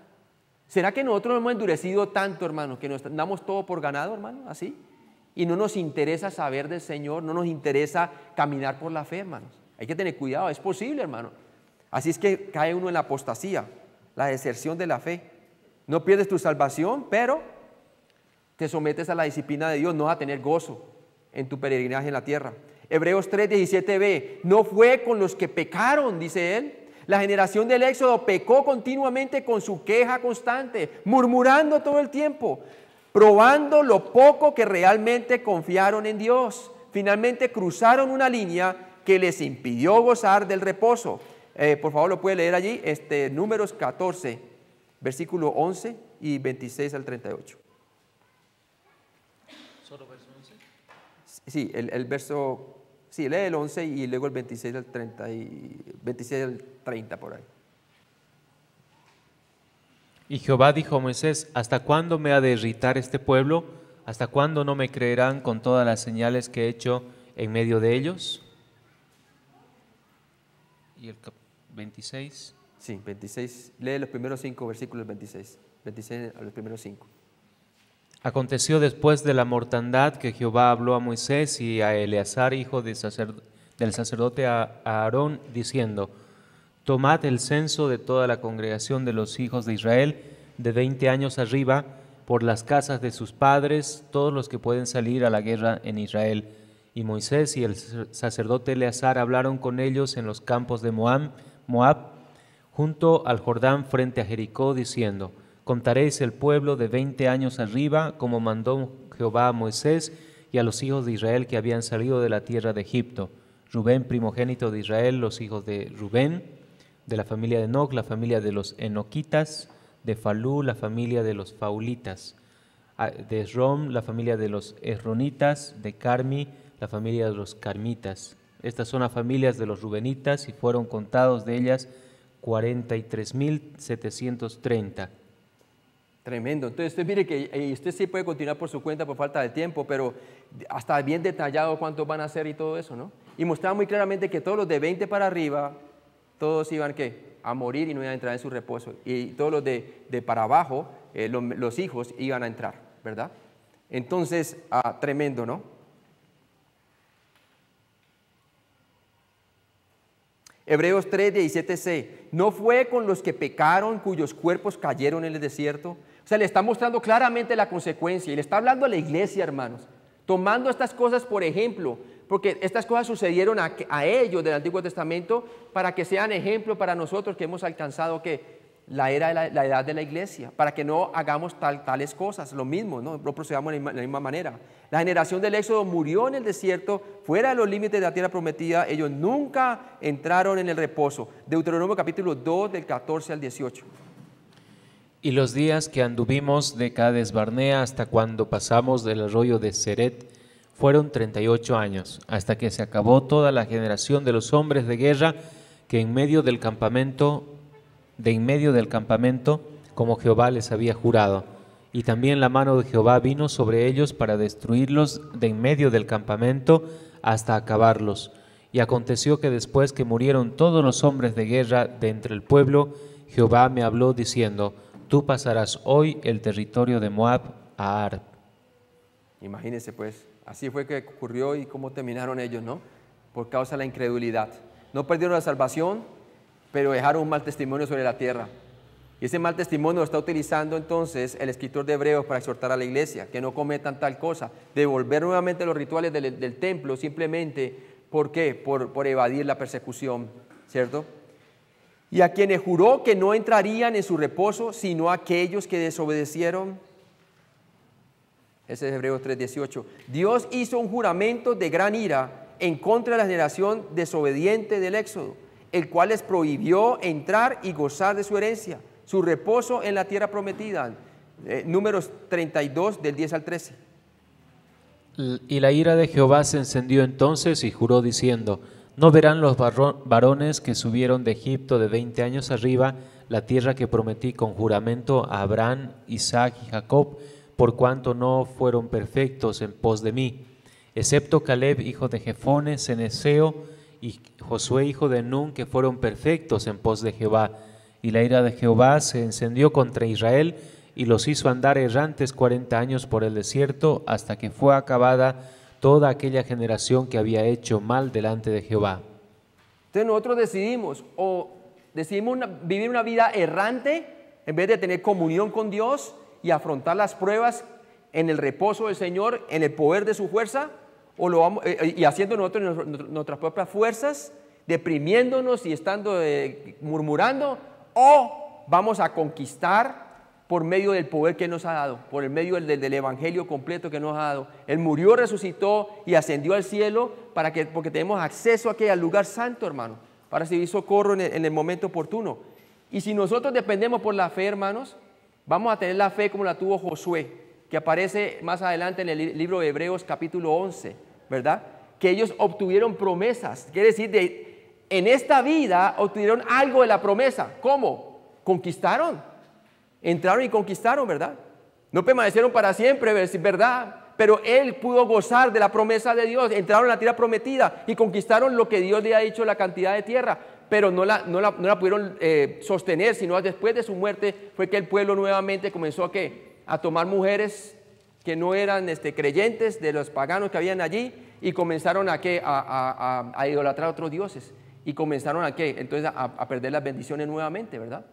¿Será que nosotros hemos endurecido tanto, hermano, que nos damos todo por ganado, hermano, así? Y no nos interesa saber del Señor, no nos interesa caminar por la fe, hermanos. Hay que tener cuidado, es posible, hermano. Así es que cae uno en la apostasía, la deserción de la fe. No pierdes tu salvación, pero te sometes a la disciplina de Dios, no vas a tener gozo en tu peregrinaje en la tierra. Hebreos 3:17b, no fue con los que pecaron, dice él. La generación del Éxodo pecó continuamente con su queja constante, murmurando todo el tiempo, probando lo poco que realmente confiaron en Dios. Finalmente cruzaron una línea que les impidió gozar del reposo. Por favor, lo puede leer allí, Números 14, versículo 11 y 26 al 38. ¿Solo verso 11? Sí, el verso, sí, lee el 11 y luego el 26 al 30, y 26 al 30 por ahí. Y Jehová dijo a Moisés, ¿hasta cuándo me ha de irritar este pueblo? ¿Hasta cuándo no me creerán con todas las señales que he hecho en medio de ellos? Y el 26. Sí, 26. Lee los primeros 5 versículos 26. 26 a los primeros 5. Aconteció después de la mortandad que Jehová habló a Moisés y a Eleazar, hijo del sacerdote Aarón, diciendo: Tomad el censo de toda la congregación de los hijos de Israel, de 20 años arriba, por las casas de sus padres, todos los que pueden salir a la guerra en Israel. Y Moisés y el sacerdote Eleazar hablaron con ellos en los campos de Moab, junto al Jordán frente a Jericó, diciendo: Contaréis el pueblo de 20 años arriba, como mandó Jehová a Moisés y a los hijos de Israel que habían salido de la tierra de Egipto. Rubén, primogénito de Israel, los hijos de Rubén, de la familia de Enoc, la familia de los enoquitas, de Falú, la familia de los faulitas, de Esrom, la familia de los esronitas, de Carmi, la familia de los carmitas. Estas son las familias de los rubenitas y fueron contados de ellas 43,730. Tremendo. Entonces usted mire que usted sí puede continuar por su cuenta por falta de tiempo, pero hasta bien detallado cuántos van a ser y todo eso, ¿no? Y mostraba muy claramente que todos los de 20 para arriba, todos iban ¿qué? A morir y no iban a entrar en su reposo. Y todos los de para abajo, los hijos iban a entrar, ¿verdad? Entonces, tremendo, ¿no? Hebreos 3:17c, ¿no fue con los que pecaron cuyos cuerpos cayeron en el desierto? O sea, le está mostrando claramente la consecuencia y le está hablando a la iglesia, hermanos, tomando estas cosas por ejemplo, porque estas cosas sucedieron a ellos del Antiguo Testamento para que sean ejemplo para nosotros que hemos alcanzado la edad de la iglesia, para que no hagamos tales cosas, lo mismo, no procedamos de la misma manera. La generación del Éxodo murió en el desierto, fuera de los límites de la tierra prometida, ellos nunca entraron en el reposo. Deuteronomio capítulo 2 del 14 al 18. Y los días que anduvimos de Cades Barnea hasta cuando pasamos del arroyo de Seret fueron 38 años, hasta que se acabó toda la generación de los hombres de guerra que en medio del campamento, como Jehová les había jurado. Y también la mano de Jehová vino sobre ellos para destruirlos de en medio del campamento hasta acabarlos. Y aconteció que después que murieron todos los hombres de guerra de entre el pueblo, Jehová me habló diciendo: Tú pasarás hoy el territorio de Moab a Ar. Imagínense pues, así fue que ocurrió y cómo terminaron ellos, ¿no? Por causa de la incredulidad. No perdieron la salvación, pero dejaron un mal testimonio sobre la tierra. Y ese mal testimonio lo está utilizando entonces el escritor de Hebreos para exhortar a la iglesia, que no cometan tal cosa, devolver nuevamente los rituales del templo simplemente, ¿por qué? Por evadir la persecución, ¿cierto? Y a quienes juró que no entrarían en su reposo, sino a aquellos que desobedecieron. Ese es Hebreos 3:18. Dios hizo un juramento de gran ira en contra de la generación desobediente del Éxodo, el cual les prohibió entrar y gozar de su herencia, su reposo en la tierra prometida. Números 32 del 10 al 13. Y la ira de Jehová se encendió entonces y juró diciendo: No verán los varones que subieron de Egipto de 20 años arriba la tierra que prometí con juramento a Abraham, Isaac y Jacob, por cuanto no fueron perfectos en pos de mí, excepto Caleb, hijo de Jefone, cenezeo, y Josué, hijo de Nun, que fueron perfectos en pos de Jehová. Y la ira de Jehová se encendió contra Israel y los hizo andar errantes 40 años por el desierto, hasta que fue acabada toda aquella generación que había hecho mal delante de Jehová. Entonces nosotros decidimos vivir una vida errante en vez de tener comunión con Dios y afrontar las pruebas en el reposo del Señor, en el poder de su fuerza, y haciendo nosotros nuestras propias fuerzas, deprimiéndonos y estando murmurando, o vamos a conquistar por medio del poder que nos ha dado, por el medio del evangelio completo que nos ha dado. Él murió, resucitó y ascendió al cielo porque tenemos acceso aquí al lugar santo, hermano, para recibir socorro en el momento oportuno. Y si nosotros dependemos por la fe, hermanos, vamos a tener la fe como la tuvo Josué, que aparece más adelante en el libro de Hebreos capítulo 11, ¿verdad? Que ellos obtuvieron promesas, quiere decir, en esta vida obtuvieron algo de la promesa. ¿Cómo? Conquistaron, entraron y conquistaron, ¿verdad? No permanecieron para siempre, ¿verdad? Pero él pudo gozar de la promesa de Dios, entraron a la tierra prometida y conquistaron lo que Dios le ha dicho, la cantidad de tierra. pero no la pudieron sostener, sino después de su muerte fue que el pueblo nuevamente comenzó a tomar mujeres que no eran creyentes de los paganos que habían allí y comenzaron a idolatrar a otros dioses y comenzaron entonces a perder las bendiciones nuevamente, ¿verdad?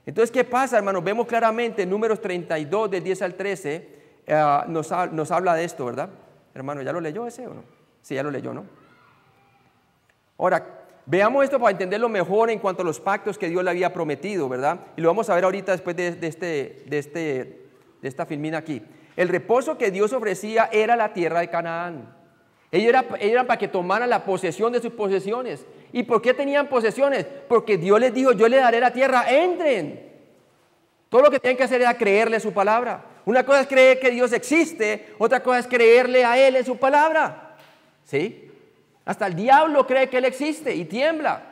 Entonces, ¿qué pasa, hermanos? Vemos claramente en Números 32 del 10 al 13 nos habla de esto, ¿verdad? Hermano, ¿ya lo leyó ese o no? Sí, ya lo leyó, ¿no? Ahora, veamos esto para entenderlo mejor en cuanto a los pactos que Dios le había prometido, ¿verdad? Y lo vamos a ver ahorita después de esta filmina aquí. El reposo que Dios ofrecía era la tierra de Canaán. Ellos eran para que tomaran la posesión de sus posesiones. ¿Y por qué tenían posesiones? Porque Dios les dijo, yo les daré la tierra, entren. Todo lo que tienen que hacer era creerle su palabra. Una cosa es creer que Dios existe, otra cosa es creerle a Él en su palabra. ¿Sí? Hasta el diablo cree que Él existe y tiembla.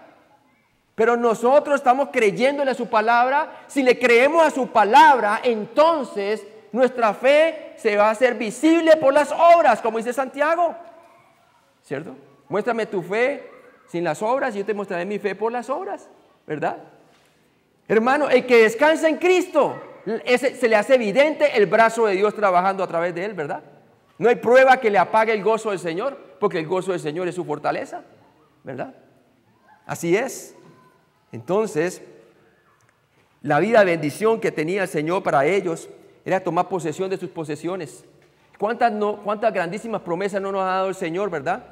Pero nosotros estamos creyéndole a su palabra. Si le creemos a su palabra, entonces nuestra fe se va a hacer visible por las obras, como dice Santiago. ¿Cierto? Muéstrame tu fe sin las obras y yo te mostraré mi fe por las obras. ¿Verdad? Hermano, el que descansa en Cristo, se le hace evidente el brazo de Dios trabajando a través de él, ¿verdad? No hay prueba que le apague el gozo del Señor, porque el gozo del Señor es su fortaleza, ¿verdad? Así es. Entonces, la vida de bendición que tenía el Señor para ellos era tomar posesión de sus posesiones. ¿Cuántas grandísimas promesas no nos ha dado el Señor, verdad?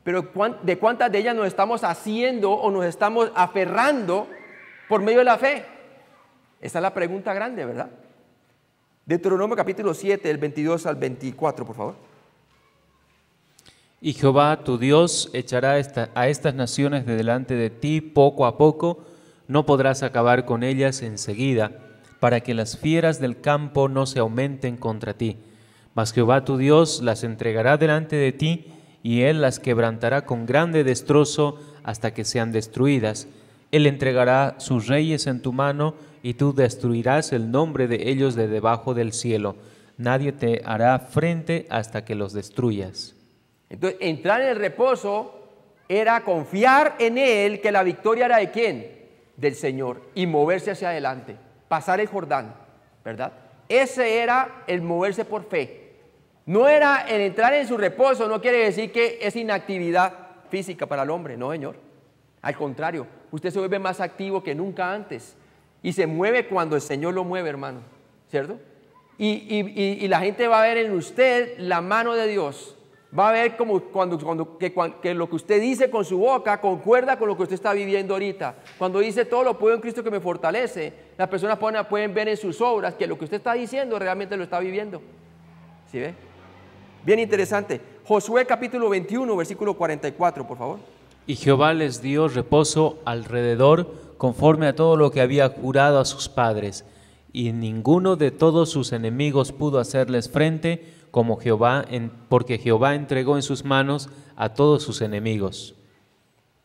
Pero ¿de cuántas de ellas nos estamos haciendo o nos estamos aferrando por medio de la fe? Esa es la pregunta grande, ¿verdad? Deuteronomio capítulo 7, del 22 al 24, por favor. Y Jehová tu Dios echará a estas naciones de delante de ti poco a poco, no podrás acabar con ellas enseguida, para que las fieras del campo no se aumenten contra ti. Mas Jehová tu Dios las entregará delante de ti, y Él las quebrantará con grande destrozo hasta que sean destruidas. Él entregará sus reyes en tu mano, y tú destruirás el nombre de ellos de debajo del cielo. Nadie te hará frente hasta que los destruyas. Entonces, entrar en el reposo era confiar en Él, que la victoria era ¿de quién? Del Señor, y moverse hacia adelante, pasar el Jordán, ¿verdad? Ese era el moverse por fe. No era el entrar en su reposo, no quiere decir que es inactividad física para el hombre, no, Señor. Al contrario, usted se vuelve más activo que nunca antes y se mueve cuando el Señor lo mueve, hermano, ¿cierto? Y la gente va a ver en usted la mano de Dios. Va a ver como que lo que usted dice con su boca concuerda con lo que usted está viviendo ahorita. Cuando dice todo lo puedo en Cristo que me fortalece, las personas pueden ver en sus obras que lo que usted está diciendo realmente lo está viviendo. ¿Sí ve? Bien interesante. Josué capítulo 21, versículo 44, por favor. Y Jehová les dio reposo alrededor conforme a todo lo que había jurado a sus padres, y ninguno de todos sus enemigos pudo hacerles frente, porque Jehová entregó en sus manos a todos sus enemigos.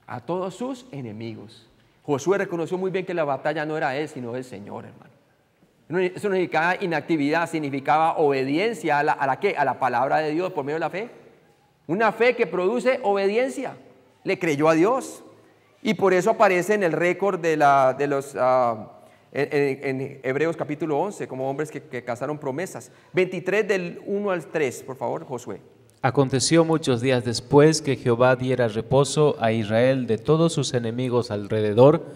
A todos sus enemigos. Josué reconoció muy bien que la batalla no era él, sino el Señor, hermano. Eso no significaba inactividad, significaba obediencia a la palabra de Dios por medio de la fe. Una fe que produce obediencia. Le creyó a Dios. Y por eso aparece en el récord en Hebreos capítulo 11, como hombres que cazaron promesas. 23 del 1 al 3, por favor, Josué. Aconteció muchos días después que Jehová diera reposo a Israel de todos sus enemigos alrededor,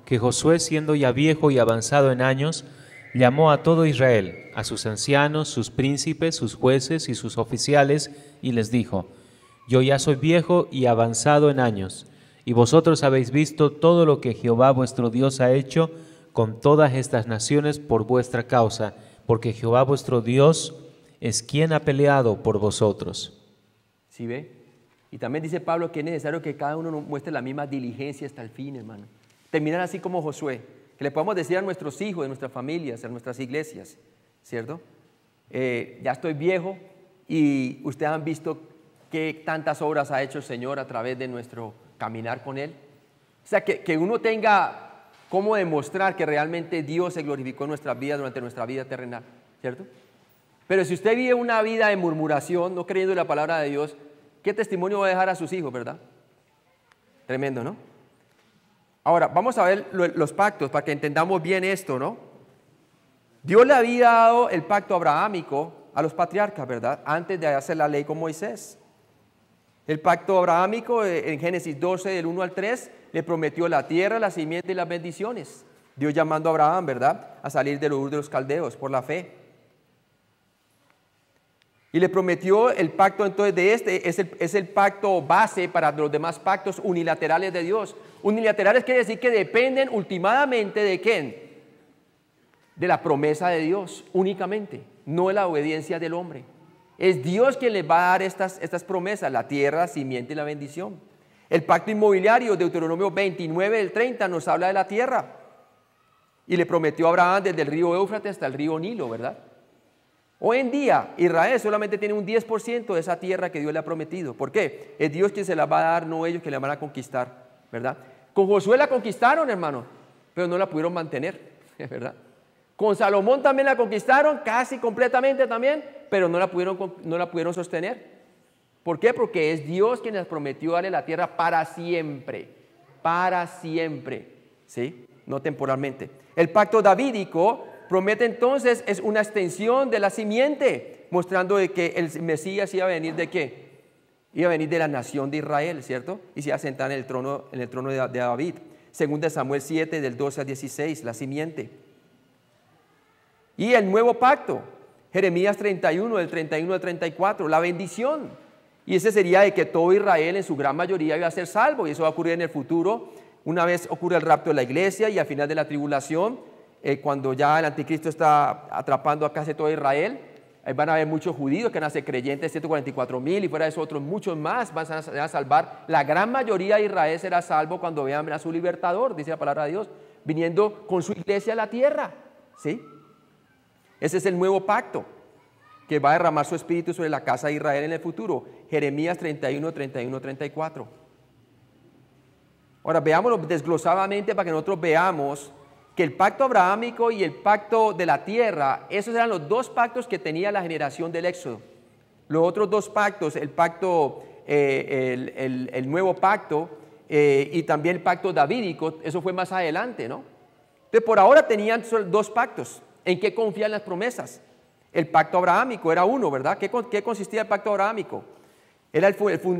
que Josué, siendo ya viejo y avanzado en años, llamó a todo Israel, a sus ancianos, sus príncipes, sus jueces y sus oficiales, y les dijo: Yo ya soy viejo y avanzado en años, y vosotros habéis visto todo lo que Jehová vuestro Dios ha hecho con todas estas naciones por vuestra causa, porque Jehová vuestro Dios es quien ha peleado por vosotros. ¿Sí ve? Y también dice Pablo que es necesario que cada uno muestre la misma diligencia hasta el fin, hermano. Terminar así como Josué, que le podamos decir a nuestros hijos, a nuestras familias, a nuestras iglesias, ¿cierto? Ya estoy viejo y ustedes han visto qué tantas obras ha hecho el Señor a través de nuestro caminar con Él. O sea, que uno tenga cómo demostrar que realmente Dios se glorificó en nuestras vidas durante nuestra vida terrenal, ¿cierto? Pero si usted vive una vida de murmuración, no creyendo en la palabra de Dios, ¿qué testimonio va a dejar a sus hijos, verdad? Tremendo, ¿no? Ahora, vamos a ver los pactos para que entendamos bien esto, ¿no? Dios le había dado el pacto abrahámico a los patriarcas, ¿verdad? Antes de hacer la ley con Moisés. El pacto abrahámico en Génesis 12, del 1 al 3, le prometió la tierra, la simiente y las bendiciones. Dios llamando a Abraham, ¿verdad?, a salir de Ur de los Caldeos por la fe. Y le prometió el pacto entonces de es el pacto base para los demás pactos unilaterales de Dios. Unilaterales quiere decir que dependen ultimadamente de ¿quién? De la promesa de Dios únicamente, no de la obediencia del hombre. Es Dios quien les va a dar estas promesas, la tierra, la simiente y la bendición. El pacto inmobiliario, Deuteronomio 29, del 30, nos habla de la tierra. Y le prometió a Abraham desde el río Éufrates hasta el río Nilo, ¿verdad? Hoy en día, Israel solamente tiene un 10% de esa tierra que Dios le ha prometido. ¿Por qué? Es Dios quien se la va a dar, no ellos que la van a conquistar, ¿verdad? Con Josué la conquistaron, hermano, pero no la pudieron mantener, ¿verdad? Con Salomón también la conquistaron, casi completamente también, pero no la pudieron sostener. ¿Por qué? Porque es Dios quien les prometió darle la tierra para siempre, ¿sí? No temporalmente. El pacto davídico promete entonces, es una extensión de la simiente, mostrando de que el Mesías iba a venir de qué? Iba a venir de la nación de Israel, ¿cierto? Y se iba a sentar en el trono de David. Según de Samuel 7, del 12 al 16, la simiente. Y el nuevo pacto, Jeremías 31, del 31 al 34, la bendición. Y ese sería de que todo Israel en su gran mayoría iba a ser salvo, y eso va a ocurrir en el futuro, una vez ocurre el rapto de la iglesia y al final de la tribulación, cuando ya el anticristo está atrapando a casi todo Israel, van a haber muchos judíos que van a ser creyentes, 144,000, y fuera de eso otros muchos más van a salvar. La gran mayoría de Israel será salvo cuando vean a su libertador, dice la palabra de Dios, viniendo con su iglesia a la tierra, ¿sí? Ese es el nuevo pacto, que va a derramar su espíritu sobre la casa de Israel en el futuro. Jeremías 31, 31, 34. Ahora veámoslo desglosadamente para que nosotros veamos que el pacto abrahámico y el pacto de la tierra, esos eran los dos pactos que tenía la generación del Éxodo. Los otros dos pactos, el pacto, el nuevo pacto y también el pacto davídico, eso fue más adelante, ¿no? Entonces por ahora tenían dos pactos. ¿En qué confían las promesas? El pacto abrahámico era uno, ¿verdad? ¿Qué consistía el pacto abrahámico? Era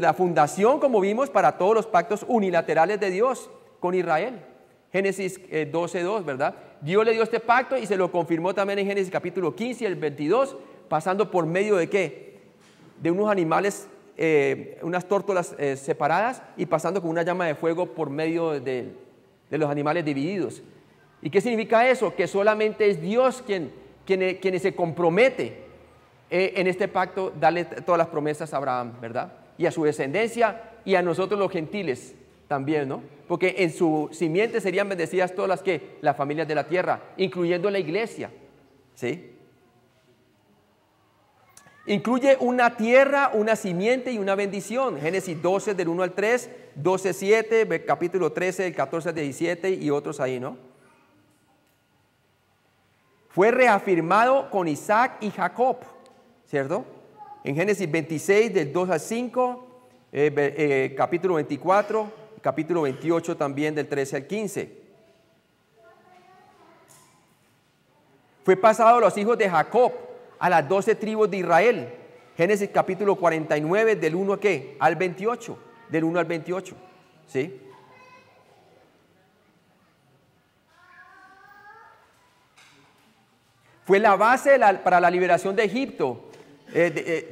la fundación, como vimos, para todos los pactos unilaterales de Dios con Israel. Génesis 12:2, ¿verdad? Dios le dio este pacto y se lo confirmó también en Génesis capítulo 15 y el 22, pasando por medio de ¿qué? De unos animales, unas tórtolas separadas y pasando con una llama de fuego por medio de los animales divididos. ¿Y qué significa eso? Que solamente es Dios quien se compromete en este pacto, darle todas las promesas a Abraham, ¿verdad? Y a su descendencia y a nosotros los gentiles también, ¿no? Porque en su simiente serían bendecidas todas las familias de la tierra, incluyendo la iglesia, ¿sí? Incluye una tierra, una simiente y una bendición. Génesis 12 del 1 al 3, 12:7, capítulo 13 del 14 al 17 y otros ahí, ¿no? Fue reafirmado con Isaac y Jacob, ¿cierto? En Génesis 26 del 2 al 5, capítulo 24, capítulo 28 también del 13 al 15. Fue pasado a los hijos de Jacob, a las 12 tribus de Israel. Génesis capítulo 49 del 1 ¿qué? Al 28, del 1 al 28, ¿sí? Fue la base para la liberación de Egipto,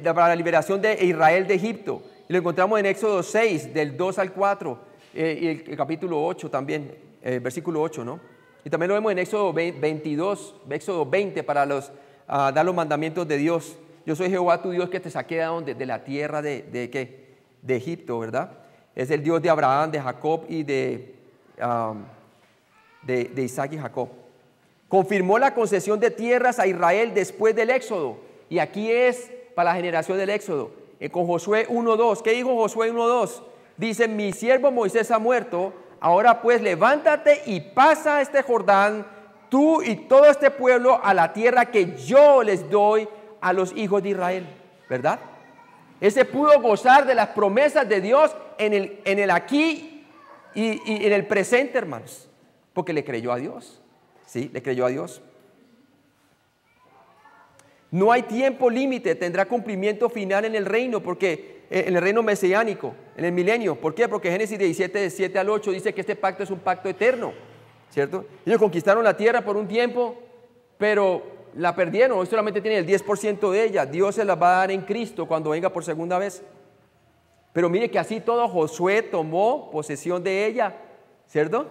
para la liberación de Israel de Egipto. Y lo encontramos en Éxodo 6, del 2 al 4, y el capítulo 8 también, versículo 8, ¿no? Y también lo vemos en Éxodo 22, Éxodo 20, para dar los mandamientos de Dios. Yo soy Jehová tu Dios que te saqué de la tierra de Egipto, ¿verdad? Es el Dios de Abraham, de Jacob y de Isaac y Jacob. Confirmó la concesión de tierras a Israel después del Éxodo. Y aquí es para la generación del Éxodo. Con Josué 1:2. ¿Qué dijo Josué 1:2? Dice: mi siervo Moisés ha muerto. Ahora pues levántate y pasa este Jordán, tú y todo este pueblo, a la tierra que yo les doy a los hijos de Israel. ¿Verdad? Ese pudo gozar de las promesas de Dios en el aquí Y en el presente, hermanos, porque le creyó a Dios. Sí, le creyó a Dios. No hay tiempo límite, tendrá cumplimiento final en el reino, porque en el reino mesiánico, en el milenio. ¿Por qué? Porque Génesis 17, de 7 al 8 dice que este pacto es un pacto eterno, ¿cierto? Ellos conquistaron la tierra por un tiempo, pero la perdieron. Hoy solamente tienen el 10% de ella. Dios se las va a dar en Cristo cuando venga por segunda vez. Pero mire que así todo Josué tomó posesión de ella, ¿cierto?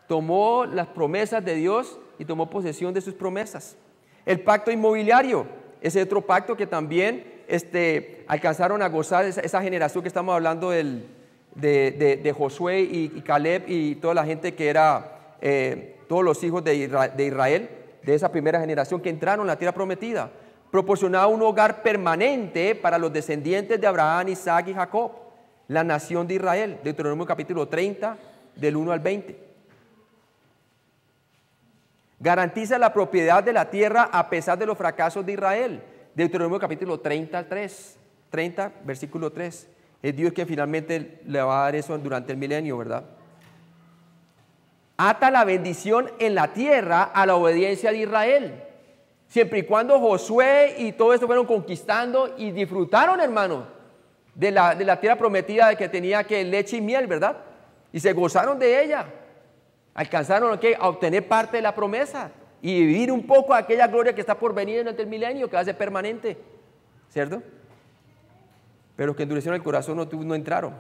Tomó las promesas de Dios y tomó posesión de sus promesas. El pacto inmobiliario, ese otro pacto que también alcanzaron a gozar esa generación que estamos hablando de Josué y Caleb y toda la gente que era, todos los hijos de Israel, de esa primera generación que entraron en la tierra prometida. Proporcionaba un hogar permanente para los descendientes de Abraham, Isaac y Jacob, la nación de Israel. Deuteronomio capítulo 30, del 1 al 20. Garantiza la propiedad de la tierra a pesar de los fracasos de Israel. Deuteronomio capítulo 30 al 3, 30, versículo 3. Es Dios que finalmente le va a dar eso durante el milenio, ¿verdad? Ata la bendición en la tierra a la obediencia de Israel. Siempre y cuando Josué y todo esto fueron conquistando y disfrutaron, hermano, de la tierra prometida que tenía que leche y miel, ¿verdad? Y se gozaron de ella. Alcanzaron a obtener parte de la promesa y vivir un poco aquella gloria que está por venir durante el milenio, que va a ser permanente, ¿cierto? Pero los que endurecieron el corazón no entraron.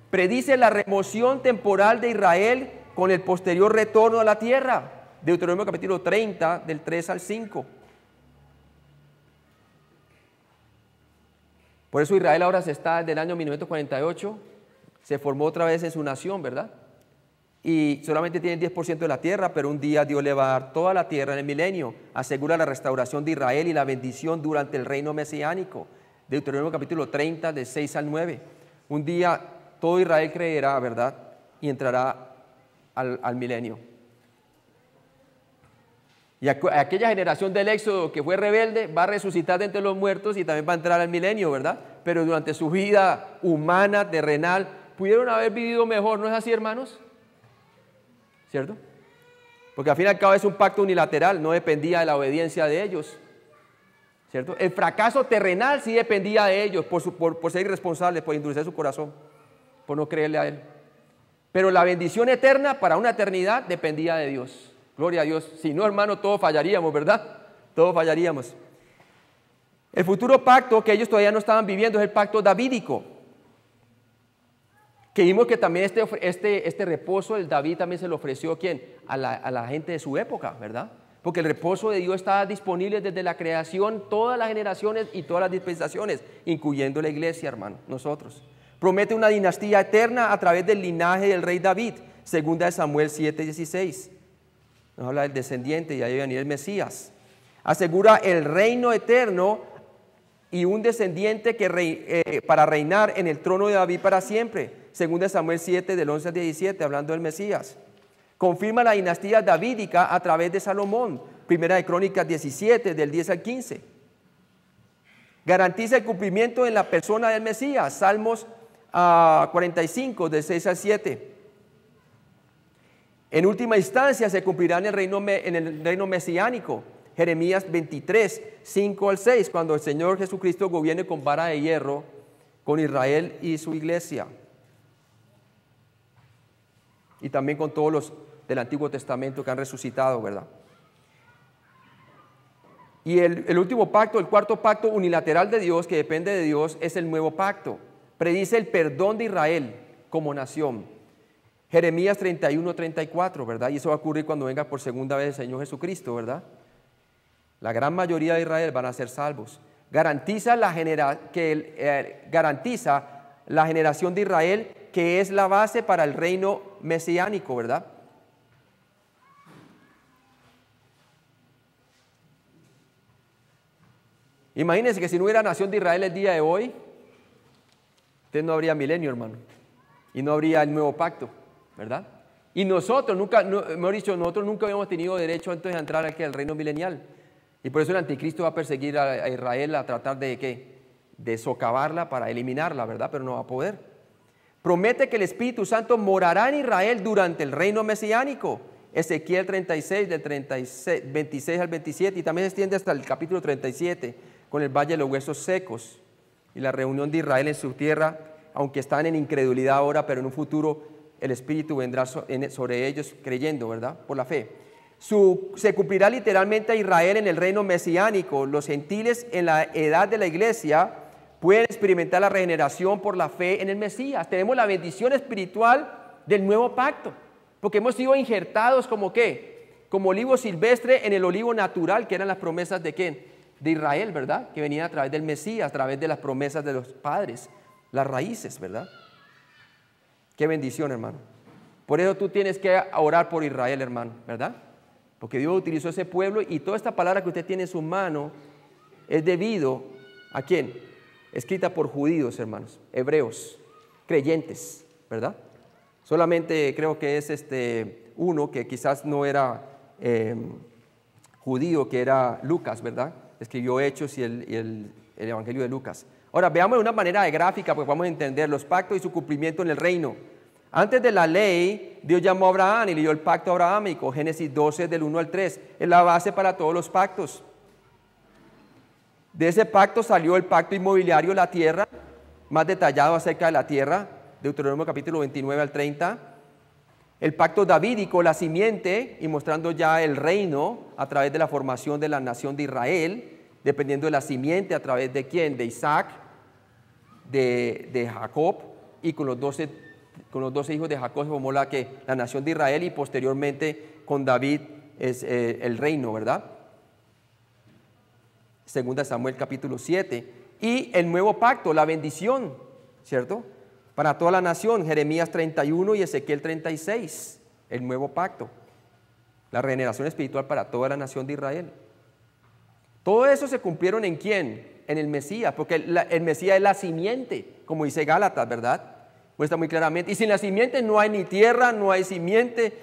Predice la remoción temporal de Israel con el posterior retorno a la tierra. Deuteronomio capítulo 30, del 3 al 5. Por eso Israel ahora desde el año 1948, se formó otra vez en su nación, ¿verdad? Y solamente tienen 10% de la tierra, pero un día Dios le va a dar toda la tierra en el milenio. Asegura la restauración de Israel y la bendición durante el reino mesiánico. Deuteronomio capítulo 30, de 6 al 9. Un día todo Israel creerá, ¿verdad? Y entrará al milenio. Y aquella generación del Éxodo que fue rebelde va a resucitar de entre los muertos y también va a entrar al milenio, ¿verdad? Pero durante su vida humana, terrenal, pudieron haber vivido mejor, ¿no es así, hermanos? ¿Cierto? Porque al fin y al cabo es un pacto unilateral, no dependía de la obediencia de ellos, ¿cierto? El fracaso terrenal sí dependía de ellos por ser irresponsables, por endurecer su corazón, por no creerle a Él. Pero la bendición eterna para una eternidad dependía de Dios. Gloria a Dios. Si no, hermano, todos fallaríamos, ¿verdad? Todos fallaríamos. El futuro pacto que ellos todavía no estaban viviendo es el pacto davídico. Que vimos que también este reposo del David también se lo ofreció ¿a quién? A la gente de su época, ¿verdad? Porque el reposo de Dios estaba disponible desde la creación, todas las generaciones y todas las dispensaciones, incluyendo la iglesia, hermano, nosotros. Promete una dinastía eterna a través del linaje del rey David, segunda de Samuel 7:16. Nos habla del descendiente y ahí va a venir el Mesías. Asegura el reino eterno y un descendiente para reinar en el trono de David para siempre. Segunda de Samuel 7, del 11 al 17, hablando del Mesías. Confirma la dinastía davídica a través de Salomón. Primera de Crónicas 17, del 10 al 15. Garantiza el cumplimiento en la persona del Mesías. Salmos 45, del 6 al 7. En última instancia se cumplirá en el reino mesiánico. Jeremías 23, 5 al 6, cuando el Señor Jesucristo gobierne con vara de hierro con Israel y su iglesia. Y también con todos los del Antiguo Testamento que han resucitado, ¿verdad? Y el último pacto, el cuarto pacto unilateral de Dios, que depende de Dios, es el nuevo pacto. Predice el perdón de Israel como nación. Jeremías 31, 34, ¿verdad? Y eso va a ocurrir cuando venga por segunda vez el Señor Jesucristo, ¿verdad? La gran mayoría de Israel van a ser salvos. Garantiza la generación de Israel, que es la base para el reino mesiánico, ¿verdad? Imagínense que si no hubiera nación de Israel el día de hoy, entonces no habría milenio, hermano, y no habría el nuevo pacto, ¿verdad? Y nosotros nunca habíamos tenido derecho entonces a entrar aquí al reino milenial. Y por eso el anticristo va a perseguir a Israel, a tratar de socavarla para eliminarla, ¿verdad? Pero no va a poder. promete que el Espíritu Santo morará en Israel durante el reino mesiánico. Ezequiel 36, del 26 al 27, y también se extiende hasta el capítulo 37, con el valle de los huesos secos y la reunión de Israel en su tierra, aunque están en incredulidad ahora, pero en un futuro el Espíritu vendrá sobre ellos creyendo, ¿verdad? Por la fe. Se cumplirá literalmente a Israel en el reino mesiánico. Los gentiles en la edad de la iglesia pueden experimentar la regeneración por la fe en el Mesías. Tenemos la bendición espiritual del nuevo pacto, porque hemos sido injertados como ¿qué? Como olivo silvestre en el olivo natural, que eran las promesas de ¿quién? De Israel, ¿verdad? Que venían a través del Mesías, a través de las promesas de los padres, las raíces, ¿verdad? Qué bendición, hermano. Por eso tú tienes que orar por Israel, hermano, ¿verdad? Porque Dios utilizó ese pueblo, y toda esta palabra que usted tiene en su mano es debido ¿a quién? Escrita por judíos, hermanos, hebreos, creyentes, ¿verdad? Solamente creo que es uno que quizás no era judío, que era Lucas, ¿verdad? Escribió Hechos y el Evangelio de Lucas. Ahora, veamos de una manera de gráfica, pues vamos a entender los pactos y su cumplimiento en el reino. Antes de la ley, Dios llamó a Abraham y le dio el pacto abrahámico, Génesis 12, del 1 al 3. Es la base para todos los pactos. De ese pacto salió el pacto inmobiliario, la tierra, más detallado acerca de la tierra, Deuteronomio capítulo 29 al 30. El pacto davídico, la simiente, y mostrando ya el reino a través de la formación de la nación de Israel, dependiendo de la simiente, a través de quién, de Isaac, de Jacob, y con los 12 hijos de Jacob se formó la nación de Israel, y posteriormente con David es el reino, ¿verdad? Segunda Samuel capítulo 7. Y el nuevo pacto, la bendición, ¿cierto? Para toda la nación, Jeremías 31 y Ezequiel 36, el nuevo pacto, la regeneración espiritual para toda la nación de Israel. Todo eso se cumplieron ¿en quién? En el Mesías, porque el Mesías es la simiente, como dice Gálatas, ¿verdad? Muestra muy claramente. Y sin la simiente no hay ni tierra, no hay simiente,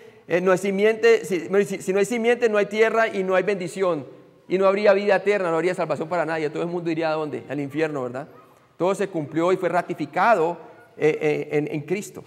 no hay simiente, si no hay simiente no hay tierra y no hay bendición. Y no habría vida eterna, no habría salvación para nadie. Todo el mundo iría ¿a dónde? Al infierno, ¿verdad? Todo se cumplió y fue ratificado en Cristo.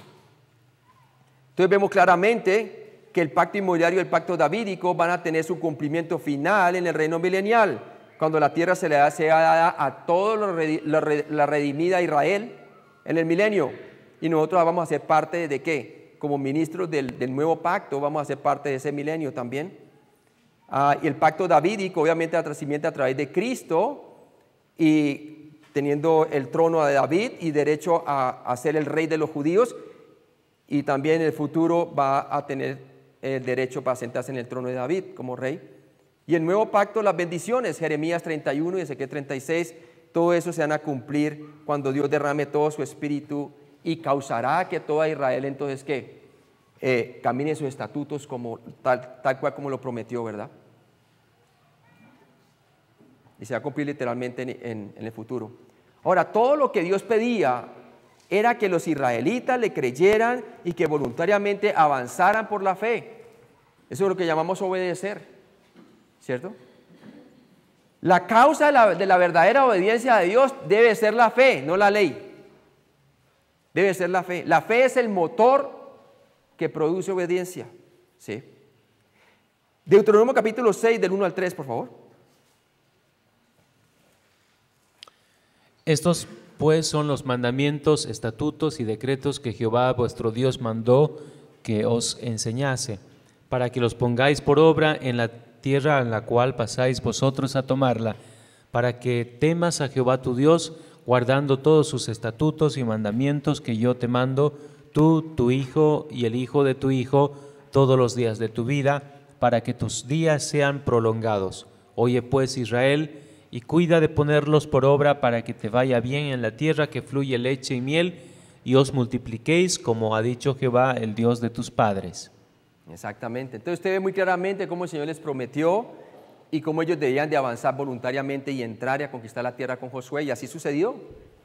Entonces vemos claramente que el pacto inmobiliario y el pacto davídico van a tener su cumplimiento final en el reino milenial, cuando la tierra sea dada a toda la redimida Israel en el milenio, y nosotros vamos a ser parte de ¿qué? Como ministros del nuevo pacto vamos a ser parte de ese milenio también. Y el pacto davídico obviamente la simiente a través de Cristo, y teniendo el trono de David y derecho a ser el rey de los judíos, y también en el futuro va a tener el derecho para sentarse en el trono de David como rey. Y el nuevo pacto, las bendiciones, Jeremías 31 y Ezequiel 36, todo eso se van a cumplir cuando Dios derrame todo su espíritu, y causará que toda Israel entonces ¿qué? Camine sus estatutos como, tal cual como lo prometió, ¿verdad? Y se va a cumplir literalmente en el futuro. Ahora, todo lo que Dios pedía era que los israelitas le creyeran y que voluntariamente avanzaran por la fe. Eso es lo que llamamos obedecer, ¿cierto? La causa de la verdadera obediencia de Dios debe ser la fe, no la ley. Debe ser la fe. La fe es el motor que produce obediencia, ¿sí? Deuteronomio capítulo 6, del 1 al 3, por favor. Estos pues son los mandamientos, estatutos y decretos que Jehová vuestro Dios mandó que os enseñase, para que los pongáis por obra en la tierra en la cual pasáis vosotros a tomarla, para que temas a Jehová tu Dios, guardando todos sus estatutos y mandamientos que yo te mando, tú, tu hijo y el hijo de tu hijo, todos los días de tu vida, para que tus días sean prolongados. Oye pues, Israel, y cuida de ponerlos por obra para que te vaya bien en la tierra que fluye leche y miel, y os multipliquéis, como ha dicho Jehová, el Dios de tus padres. Exactamente. Entonces usted ve muy claramente cómo el Señor les prometió y cómo ellos debían de avanzar voluntariamente y entrar y a conquistar la tierra con Josué, y así sucedió.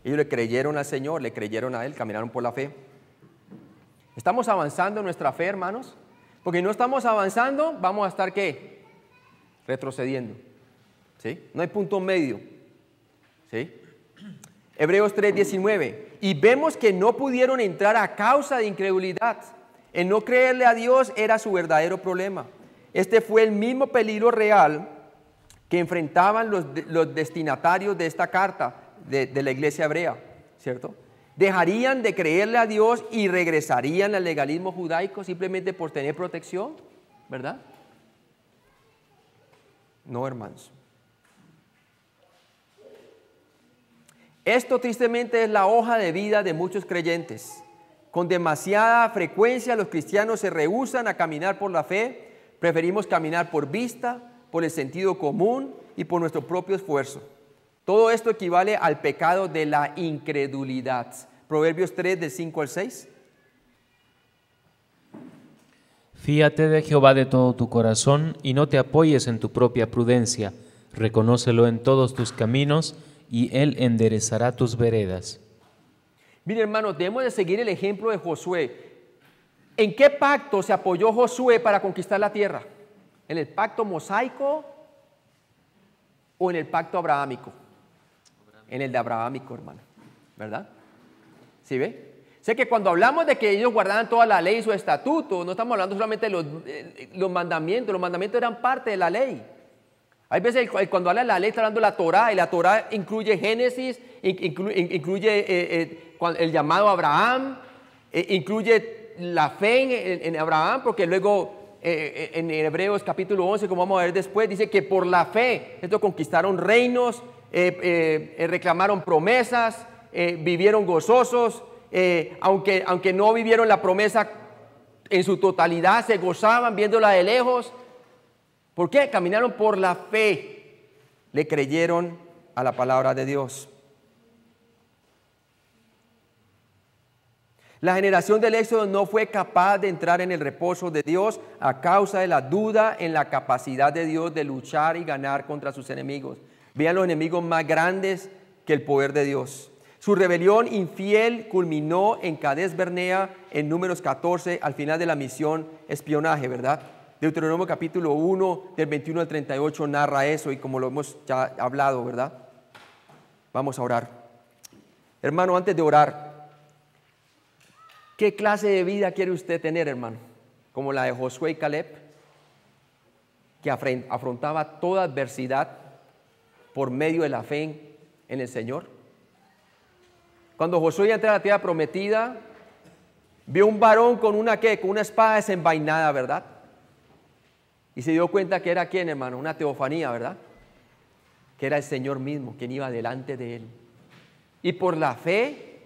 Ellos le creyeron al Señor, le creyeron a Él, caminaron por la fe. ¿Estamos avanzando en nuestra fe, hermanos? Porque si no estamos avanzando, vamos a estar ¿qué? Retrocediendo, ¿sí? No hay punto medio, ¿sí? Hebreos 3:19. Y vemos que no pudieron entrar a causa de incredulidad. El no creerle a Dios era su verdadero problema. Este fue el mismo peligro real que enfrentaban los destinatarios de esta carta de la iglesia hebrea, ¿cierto? Dejarían de creerle a Dios y regresarían al legalismo judaico simplemente por tener protección, ¿verdad? No, hermanos. Esto tristemente es la hoja de vida de muchos creyentes. Con demasiada frecuencia los cristianos se rehúsan a caminar por la fe. Preferimos caminar por vista, por el sentido común y por nuestro propio esfuerzo. Todo esto equivale al pecado de la incredulidad. Proverbios 3, del 5 al 6. Fíate de Jehová de todo tu corazón y no te apoyes en tu propia prudencia. Reconócelo en todos tus caminos y Él enderezará tus veredas. Mire, hermanos, debemos de seguir el ejemplo de Josué. ¿En qué pacto se apoyó Josué para conquistar la tierra? ¿En el pacto mosaico o en el pacto abrahámico? En el de abrahámico, hermano, ¿verdad? ¿Sí ve? Sé que cuando hablamos de que ellos guardaban toda la ley y su estatuto, no estamos hablando solamente de los mandamientos eran parte de la ley. Hay veces cuando habla de la ley está hablando de la Torá, y la Torá incluye Génesis, incluye el llamado a Abraham, incluye la fe en Abraham, porque luego en Hebreos capítulo 11, como vamos a ver después, dice que por la fe estos conquistaron reinos, reclamaron promesas, vivieron gozosos, aunque no vivieron la promesa en su totalidad, se gozaban viéndola de lejos. ¿Por qué? Caminaron por la fe, le creyeron a la palabra de Dios. La generación del Éxodo no fue capaz de entrar en el reposo de Dios a causa de la duda en la capacidad de Dios de luchar y ganar contra sus enemigos. Vean los enemigos más grandes que el poder de Dios. Su rebelión infiel culminó en Cades Barnea en Números 14 al final de la misión espionaje, ¿verdad? Deuteronomio capítulo 1 del 21 al 38 narra eso, y como lo hemos ya hablado, ¿verdad? Vamos a orar. Hermano, antes de orar, ¿qué clase de vida quiere usted tener, hermano? Como la de Josué y Caleb, que afrontaba toda adversidad por medio de la fe en el Señor. Cuando Josué iba a entrar a la tierra prometida, vio un varón con una espada desenvainada, ¿verdad? Y se dio cuenta que era ¿quién, hermano? Una teofanía, ¿verdad? Que era el Señor mismo, quien iba delante de él. Y por la fe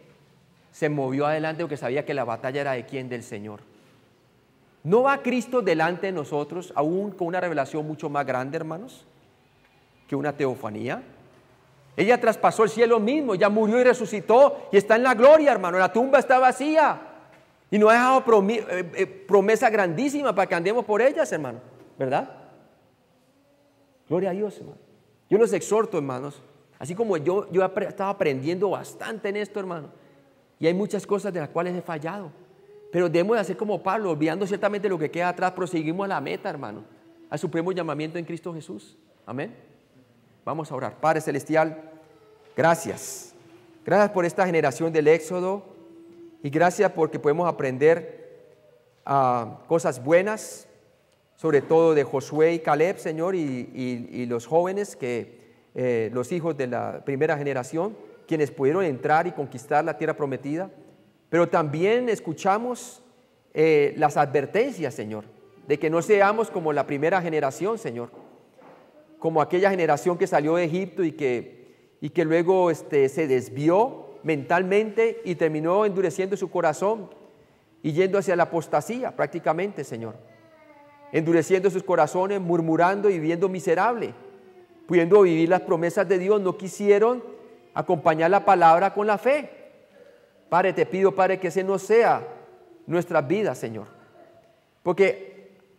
se movió adelante porque sabía que la batalla era de quién, del Señor. ¿No va Cristo delante de nosotros, aún con una revelación mucho más grande, hermanos, que una teofanía? Ella traspasó el cielo mismo, ya murió y resucitó y está en la gloria, hermano. La tumba está vacía y nos ha dejado promesa grandísima para que andemos por ellas, hermano, ¿verdad? Gloria a Dios, hermano. Yo los exhorto, hermanos, así como yo he estado aprendiendo bastante en esto, hermano, y hay muchas cosas de las cuales he fallado, pero debemos de hacer como Pablo, olvidando ciertamente lo que queda atrás, proseguimos a la meta, hermano, al supremo llamamiento en Cristo Jesús. Amén. Vamos a orar. Padre Celestial, gracias. Gracias por esta generación del Éxodo y gracias porque podemos aprender cosas buenas, sobre todo de Josué y Caleb, Señor, y los jóvenes, los hijos de la primera generación, quienes pudieron entrar y conquistar la tierra prometida. Pero también escuchamos las advertencias, Señor, de que no seamos como la primera generación, Señor, como aquella generación que salió de Egipto y que luego se desvió mentalmente y terminó endureciendo su corazón y yendo hacia la apostasía prácticamente, Señor. Endureciendo sus corazones, murmurando y viviendo miserable, pudiendo vivir las promesas de Dios, no quisieron acompañar la palabra con la fe. Padre, te pido, Padre, que ese no sea nuestras vidas, Señor, porque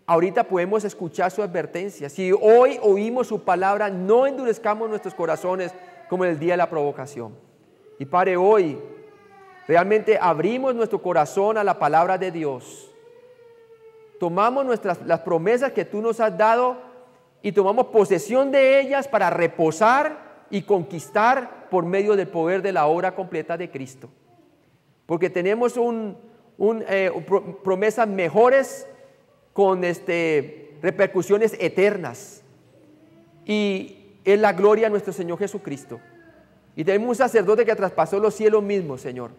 ahorita podemos escuchar su advertencia. Si hoy oímos su palabra, no endurezcamos nuestros corazones como en el día de la provocación. Y Padre, hoy realmente abrimos nuestro corazón a la palabra de Dios. Tomamos las promesas que tú nos has dado y tomamos posesión de ellas para reposar y conquistar por medio del poder de la obra completa de Cristo. Porque tenemos promesas mejores con repercusiones eternas. Y es la gloria de nuestro Señor Jesucristo. Y tenemos un sacerdote que traspasó los cielos mismos, Señor,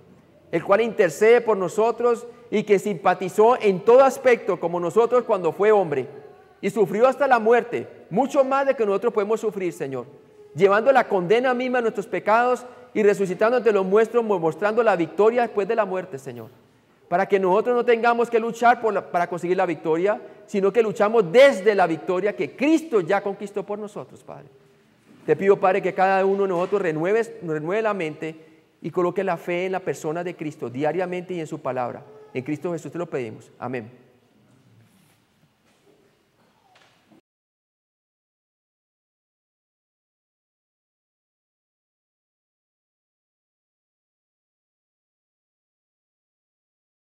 el cual intercede por nosotros y que simpatizó en todo aspecto como nosotros cuando fue hombre y sufrió hasta la muerte, mucho más de que nosotros podemos sufrir, Señor, llevando la condena misma de nuestros pecados y resucitando ante los muestros, mostrando la victoria después de la muerte, Señor, para que nosotros no tengamos que luchar para conseguir la victoria, sino que luchamos desde la victoria que Cristo ya conquistó por nosotros, Padre. Te pido, Padre, que cada uno de nosotros renueve la mente y coloque la fe en la persona de Cristo diariamente y en su palabra. En Cristo Jesús te lo pedimos. Amén.